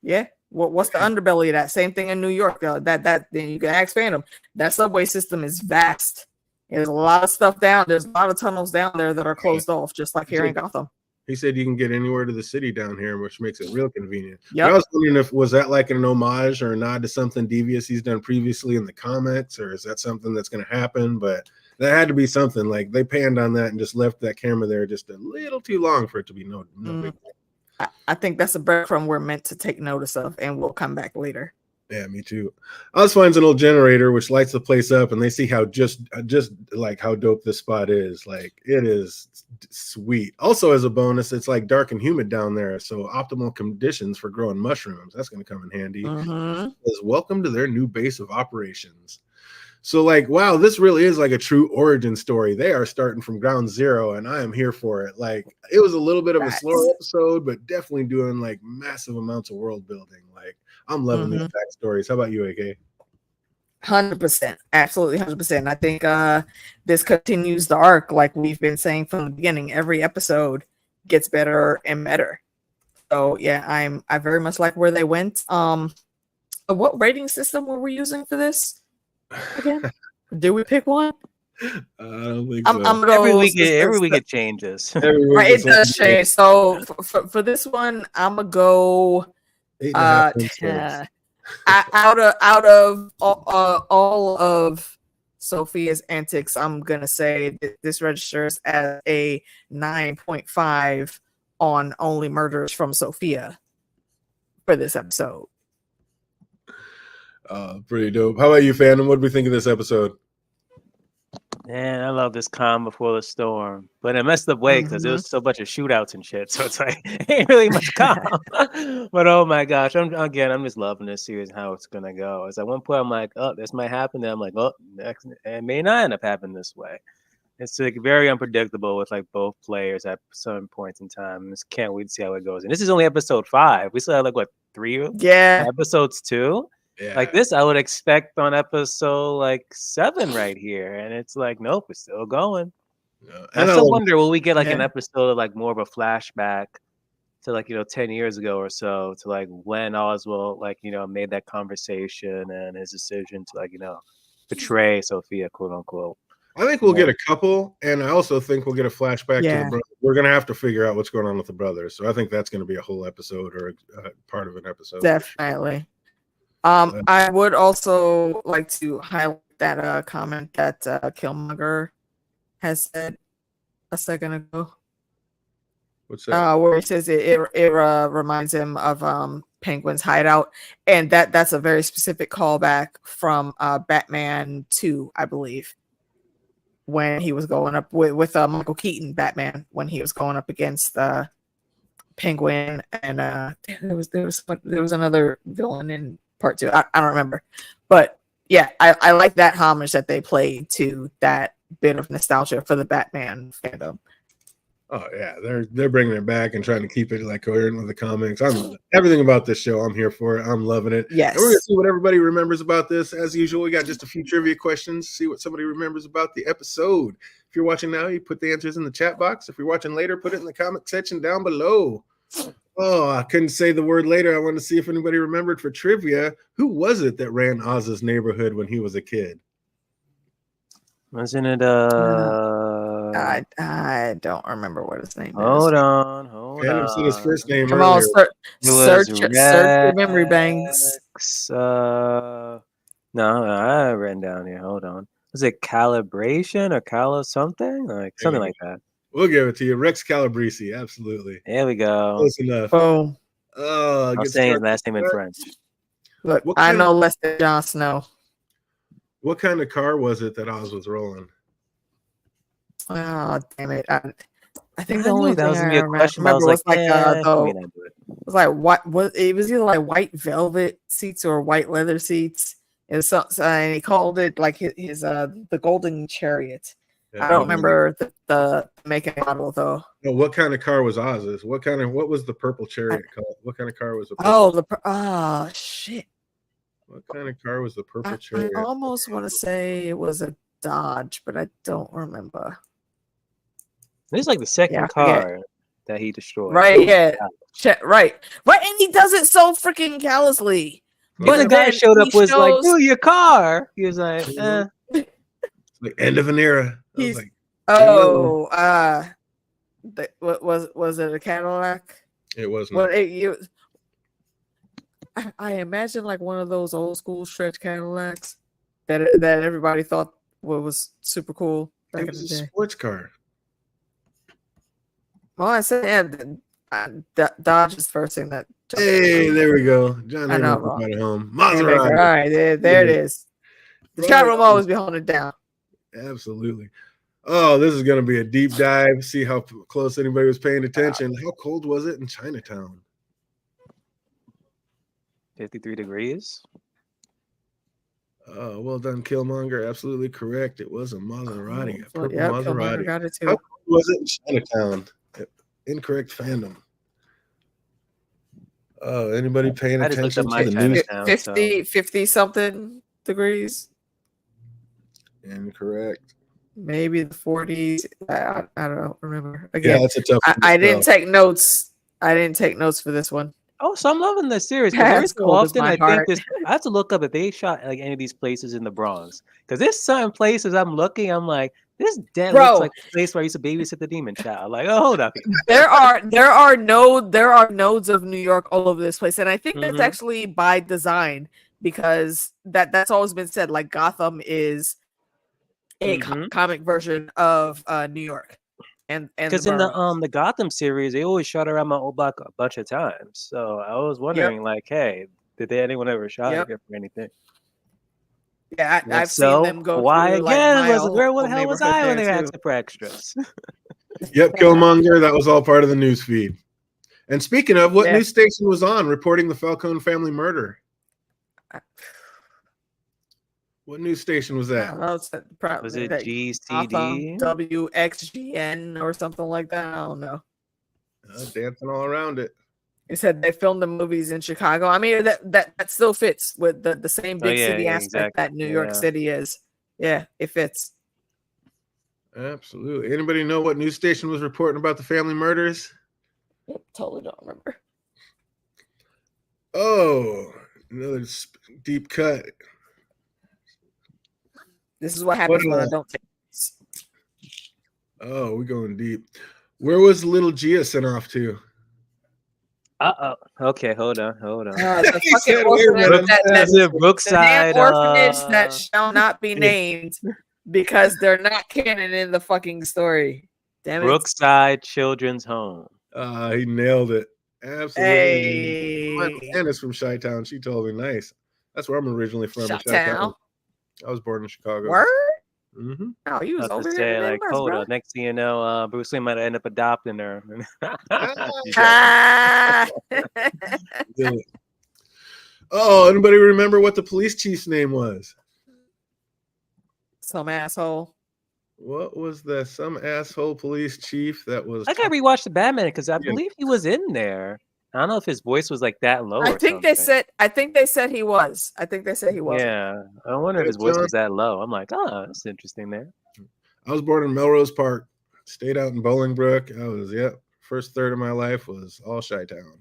Yeah. What's the underbelly of that? Same thing in New York. Then you can ask Phantom. That subway system is vast. There's a lot of stuff down. There's a lot of tunnels down there that are closed off, just like here in Gotham. He said you can get anywhere to the city down here, which makes it real convenient. Yeah. I was wondering was that like an homage or a nod to something devious he's done previously in the comics, or is that something that's going to happen? But that had to be something. Like they panned on that and just left that camera there just a little too long for it to be no big deal. I think that's a breadcrumb we're meant to take notice of, and we'll come back later. Yeah, me too. Oz finds an old generator which lights the place up, and they see how just like how dope this spot is. Like it is sweet. Also, as a bonus, it's like dark and humid down there, so optimal conditions for growing mushrooms. That's going to come in handy. Is welcome to their new base of operations. So like, wow, this really is like a true origin story. They are starting from ground zero, and I am here for it. Like it was a little bit of a slower episode, but definitely doing like massive amounts of world building. Like I'm loving these backstories. How about you, AK? 100%, absolutely 100%. I think this continues the arc, like we've been saying from the beginning. Every episode gets better and better. So yeah, I very much like where they went. What rating system were we using for this again? Did we pick one? I don't think so. I'm every week it changes. Right, it does change. So for this one, I'm gonna go 8.5 out of all of Sophia's antics. I'm gonna say this registers as a 9.5 on Only Murders from Sophia for this episode. Pretty dope. How about you, Phantom? What do we think of this episode? Man, I love this calm before the storm, but in a messed up way because there was so much of shootouts and shit. So it's like ain't really much calm. But oh my gosh, I'm just loving this series and how it's gonna go. As at one point I'm like, oh, this might happen. Then I'm like, oh, next it may not end up happening this way. It's like very unpredictable with like both players at certain points in time. I just can't wait to see how it goes. And this is only episode 5. We still have like what 3 episodes too. Yeah. Like this, I would expect on episode like 7 right here, and it's like, nope, it's still going. Yeah. I still wonder, will we get like an episode of like more of a flashback to like 10 years ago or so, to like when Oswald like made that conversation and his decision to like betray Sophia, quote unquote. I think we'll get a couple, and I also think we'll get a flashback to the brother. We're gonna have to figure out what's going on with the brothers, so I think that's gonna be a whole episode or a part of an episode. Definitely. I would also like to highlight that comment that Killmonger has said a second ago. What's that? Where he says it reminds him of Penguin's hideout, and that's a very specific callback from Batman 2, I believe, when he was going up with Michael Keaton Batman, when he was going up against Penguin, and there was another villain in Part 2. I don't remember, but yeah, I like that homage that they played to that bit of nostalgia for the Batman fandom. Oh yeah, they're bringing it back and trying to keep it like coherent with the comics. Everything about this show, I'm here for it. I'm loving it. Yes, and we're gonna see what everybody remembers about this. As usual, we got just a few trivia questions. See what somebody remembers about the episode. If you're watching now, you put the answers in the chat box. If you're watching later, put it in the comment section down below. Oh, I couldn't say the word later. I wanted to see if anybody remembered for trivia. Who was it that ran Oz's neighborhood when he was a kid? Wasn't it I don't remember what his name is. Hold on. Phantom said his first name. Come on, search your memory banks. No, I ran down here. Hold on. Was it calibration or something? Like something like that. We'll give it to you. Rex Calabrese, absolutely. There we go. Close enough. Boom. I'm saying his last name in French. Look, I know less than Jon Snow. What kind of car was it that Oz was rolling? Oh, damn it. I think I the only knew that thing was gonna I be a question, but I was remember like, was like he may the not do it. it was like what it was either like white velvet seats or white leather seats. It was and he called it like his the golden chariot. Yeah, I don't remember the make and model though. No, what kind of car was Oz's? What was the purple chariot called? What kind of car was the shit. What kind of car was the purple I chariot? almost want to say it was a Dodge, but I don't remember. This is like the second car that he destroyed. Right, yeah. Right. And he does it so freaking callously. But the guy showed up was like, "Dude, your car." He was like, It's like end of an era. He's like, what was it a Cadillac? It wasn't. Well, I imagine like one of those old school stretch Cadillacs that everybody thought was super cool back in the day. Sports car. Well, I said Dodge is the first thing that. Hey, there we go. John at home. Maserati. All right, there it is. The chat room always be holding it down. Absolutely. Oh, this is going to be a deep dive. See how close anybody was paying attention. How cold was it in Chinatown? 53 degrees. Oh, well done, Killmonger. Absolutely correct. It was a Maserati. A purple Maserati. Killmonger got it too. How cold was it in Chinatown? Incorrect fandom. Oh, anybody paying attention to the news? 50 something degrees. Incorrect. Maybe the 40s. I don't remember. Again, yeah, that's a tough one. I didn't take notes. I didn't take notes for this one. Oh, so I'm loving this series. Because often I think this. I have to look up if they shot like any of these places in the Bronx. Because there's certain places I'm looking. I'm like, this looks like the place where I used to babysit the demon child. Like, oh, hold up. There are nodes of New York all over this place, and I think that's actually by design because that's always been said. Like Gotham is a comic version of New York, and because in the Gotham series, they always shot around my old block a bunch of times. So I was wondering, like, hey, did anyone ever shot here for anything? Yeah, I've seen them go. Why through, again? Where the hell was I when they were asking for extras? Yep, Killmonger. That was all part of the news feed. And speaking of, what news station was on reporting the Falcone family murder? What news station was that? Was it GCD? WXGN or something like that? I don't know. Dancing all around it. It said they filmed the movies in Chicago. I mean, that still fits with the same big city aspect that New York City is. Yeah, it fits. Absolutely. Anybody know what news station was reporting about the family murders? Totally don't remember. Oh, another deep cut. This is what happens when I don't take this. Oh, we're going deep. Where was little Gia sent off to? Okay, hold on. The Brookside orphanage that shall not be named because they're not canon in the fucking story. Damn it. Brookside Children's Home. He nailed it. Absolutely. Hey. My aunt is from Chi-Town. She told me nice. That's where I'm originally from. Chi-Town. I was born in Chicago. Word? Mm-hmm. Oh, you was over say, there. Like, hold on. Next thing you know, Bruce Lee might end up adopting her. Oh, anybody remember what the police chief's name was? Some asshole. What was the some asshole police chief that was? I gotta rewatch the Batman because I believe he was in there. I don't know if his voice was like that low. I think they said he was. Yeah, I wonder if his voice was that low. I'm like, oh, that's interesting there. I was born in Melrose Park, stayed out in Bolingbrook. I was first third of my life was all Chi-Town.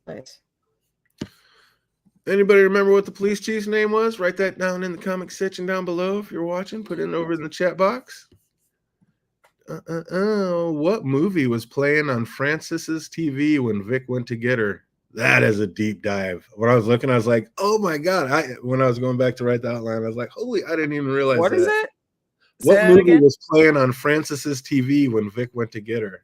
Nice. Anybody remember what the police chief's name was? Write that down in the comment section down below if you're watching. Put it over in the chat box. What movie was playing on Francis's TV when Vic went to get her? That is a deep dive. When I was looking, I was like, oh my God. When I was going back to write the outline, I was like, holy, I didn't even realize What is it? What movie was playing on Francis's TV when Vic went to get her?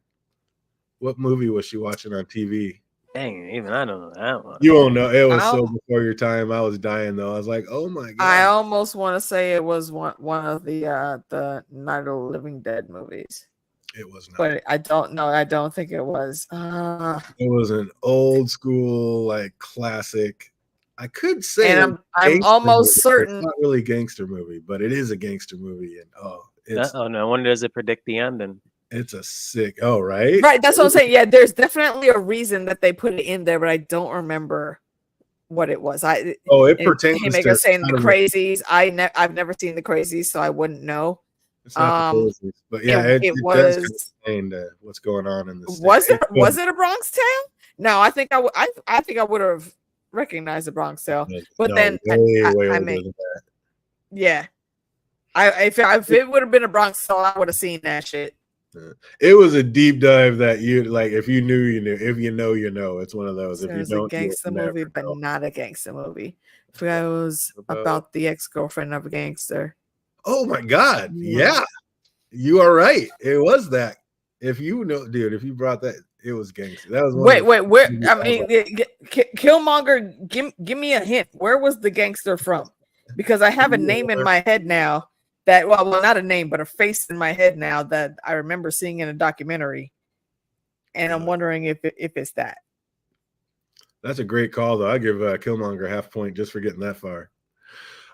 What movie was she watching on TV? Dang, even I don't know that one. You won't know. It was so before your time. I was dying though. I was like, oh my god. I almost want to say it was one of the Night of the Living Dead movies. It was not. But I don't know. I don't think it was. It was an old school, like classic. I could say, and I'm almost certain it's not really a gangster movie, but it is a gangster movie. And it's no wonder does it predict the ending. It's a sick. Oh, right. Right. That's what I'm saying. Yeah, there's definitely a reason that they put it in there, but I don't remember what it was. It pertains to saying the Crazies. I've never seen the Crazies, so I wouldn't know. It's not the Crazies, but yeah, it was does kind of what's going on in this. Was it a Bronx Tale? No, I think I think I would have recognized the Bronx Tale, but no, then I mean, yeah, if it would have been a Bronx Tale, I would have seen that shit. It was a deep dive that you like. If you knew, you knew. If you know, you know. It's one of those. If you don't, a gangster movie, but not a gangster movie. I forgot it was about the ex-girlfriend of a gangster. Oh my god! Yeah, you are right. It was that. If you know, dude, if you brought that, it was gangster. That was wait. Where? I mean, Killmonger. Give me a hint. Where was the gangster from? Because I have a name in my head now. That well, not a name, but a face in my head now that I remember seeing in a documentary, and I'm wondering if it's that. That's a great call, though. I give Killmonger half point just for getting that far.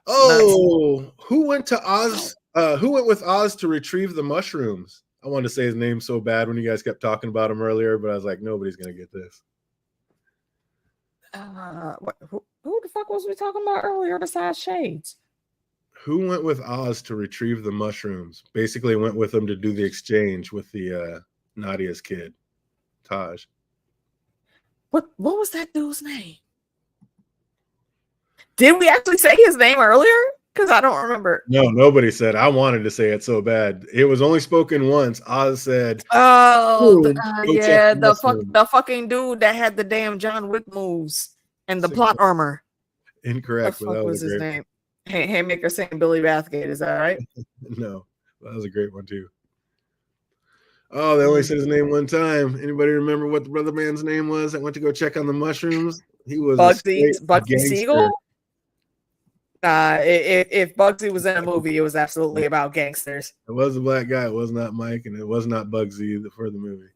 Oh, nice. Who went to Oz? Who went with Oz to retrieve the mushrooms? I wanted to say his name so bad when you guys kept talking about him earlier, but I was like, nobody's gonna get this. Who the fuck was we talking about earlier besides Shades? Who went with Oz to retrieve the mushrooms? Basically went with him to do the exchange with the Nadia's kid, Taj. What was that dude's name? Did we actually say his name earlier? Because I don't remember. No, nobody said. I wanted to say it so bad. It was only spoken once. Oz said, the fucking dude that had the damn John Wick moves and the plot armor. Incorrect. What was his name? Haymaker saying Billy Bathgate. Is that right? No, that was a great one too. Oh, they only said his name one time. Anybody remember what the brother man's name was that went to go check on the mushrooms? He was Bugsy Siegel. If Bugsy was in a movie, it was absolutely about gangsters. It was a black guy. It was not Mike, and it was not Bugsy for the movie.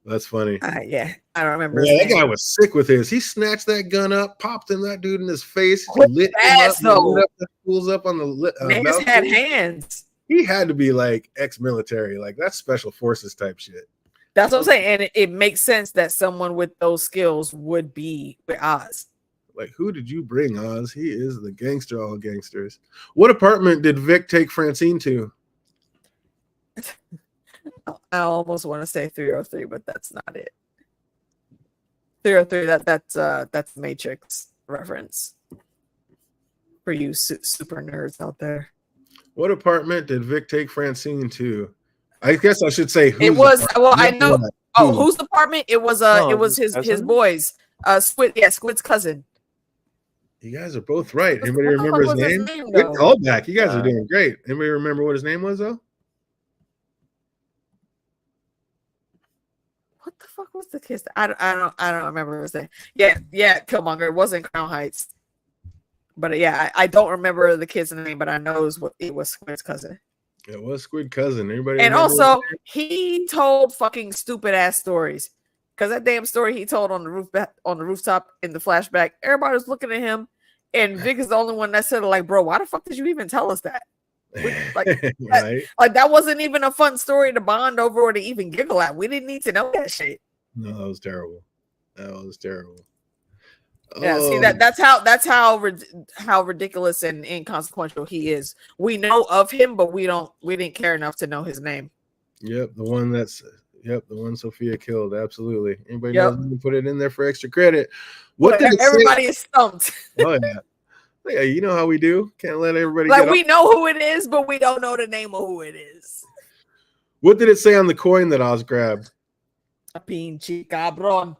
That's funny. Yeah, I don't remember. Yeah, that guy was sick with his. He snatched that gun up, popped that dude in his face, lit up the fools up on the niggas had hands. He had to be like ex-military, like that's special forces type shit. That's what I'm saying, and it makes sense that someone with those skills would be with Oz. Like, who did you bring, Oz? He is the gangster, all gangsters. What apartment did Vic take Francine to? I almost want to say 303, but that's not it. 303, that's Matrix reference for you super nerds out there. What apartment did Vic take Francine to? I guess I should say it was apartment? Well, I know. Whose apartment? It was it was his boys. Squid's cousin. You guys are both right. Anybody remember his name? Good callback. You guys are doing great. Anybody remember what his name was though? What the fuck was the kiss? I don't remember his name. Yeah, Killmonger. It wasn't Crown Heights. But yeah, I don't remember the kid's name, but I know it was Squid's cousin. It was Squid cousin. Anybody? And also, he told fucking stupid ass stories. Because that damn story he told on the rooftop in the flashback, everybody was looking at him, and Vic is the only one that said, like, bro, why the fuck did you even tell us that? Like, right? That wasn't even a fun story to bond over or to even giggle at. We didn't need to know that shit. No, that was terrible. Yeah, see that's how ridiculous and inconsequential he is. We know of him, but we didn't care enough to know his name. Yep, the one Sophia killed. Absolutely. Anybody knows who put it in there for extra credit? What did everybody is stumped? Oh yeah. Yeah, you know how we do. Can't let everybody like we know who it is, but we don't know the name of who it is. What did it say on the coin that Oz grabbed? A pinche cabron.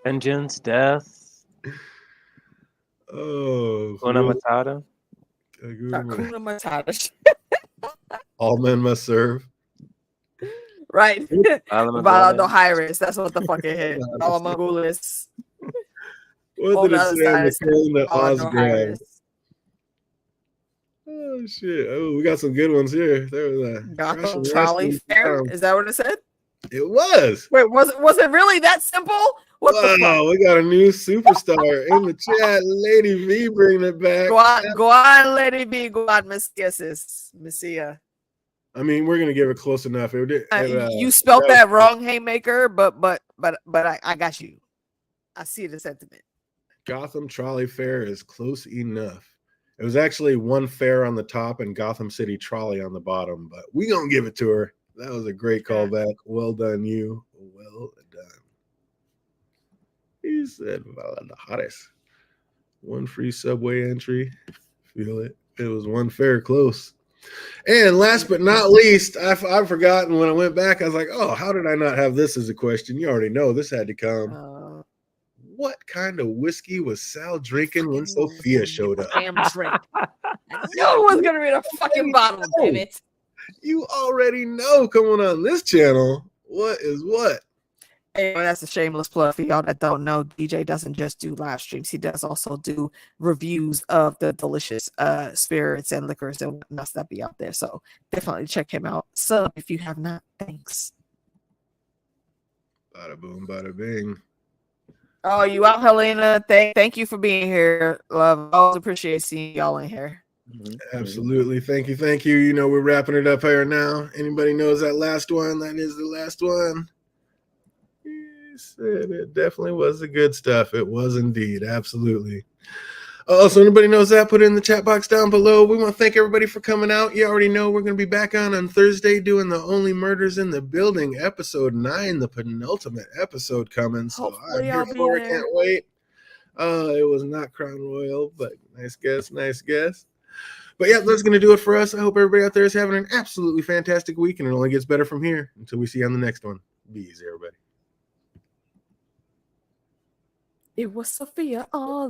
Vengeance, death. Oh, Hakuna Matata. Hakuna Matata. All men must serve. Right. Alamagulis. Iris. That's what the fuck it hit. Alamagulis. What On did the it other say in the side, calendar? Osgram. Iris. Oh shit! Oh, we got some good ones here. There was a Gotham Trolley Fair. Is that what it said? It was. Wait, was it really that simple? What the fuck? Wow, we got a new superstar in the chat. Lady V bringing it back. Go on, Lady V. Go on, Messia. I mean, we're gonna give it close enough. You spelled that wrong, Haymaker, but I got you. I see the sentiment. Gotham Trolley Fair is close enough. It was actually one fair on the top and Gotham City Trolley on the bottom, but we gonna give it to her. That was a great callback. Well done, you. Well done. He said, the hottest. One free subway entry. Feel it. It was one fair close. And last but not least, I've forgotten when I went back. I was like, oh, how did I not have this as a question? You already know this had to come. What kind of whiskey was Sal drinking when Sophia showed up? Damn drink. I knew it was gonna be a fucking bottle, damn it. You already know coming on this channel what is what. Hey, that's a shameless plug for y'all that don't know. DJ doesn't just do live streams. He does also do reviews of the delicious spirits and liquors and whatnot that be out there. So definitely check him out. Sub if you have not. Thanks. Bada boom, bada bing. Oh, you out, Helena? Thank you for being here, love. I always appreciate seeing y'all in here. Absolutely. Thank you. You know, we're wrapping it up here now. Anybody knows that last one? That is the last one. He said it definitely was the good stuff. It was indeed. Absolutely. So anybody knows that, put it in the chat box down below. We want to thank everybody for coming out. You already know we're going to be back on Thursday doing the Only Murders in the Building, episode 9, the penultimate episode coming. So hopefully I'm here for it. Can't wait. It was not Crown Royal, but nice guess. But yeah, that's going to do it for us. I hope everybody out there is having an absolutely fantastic week, and it only gets better from here until we see you on the next one. Be easy, everybody. It was Sophia all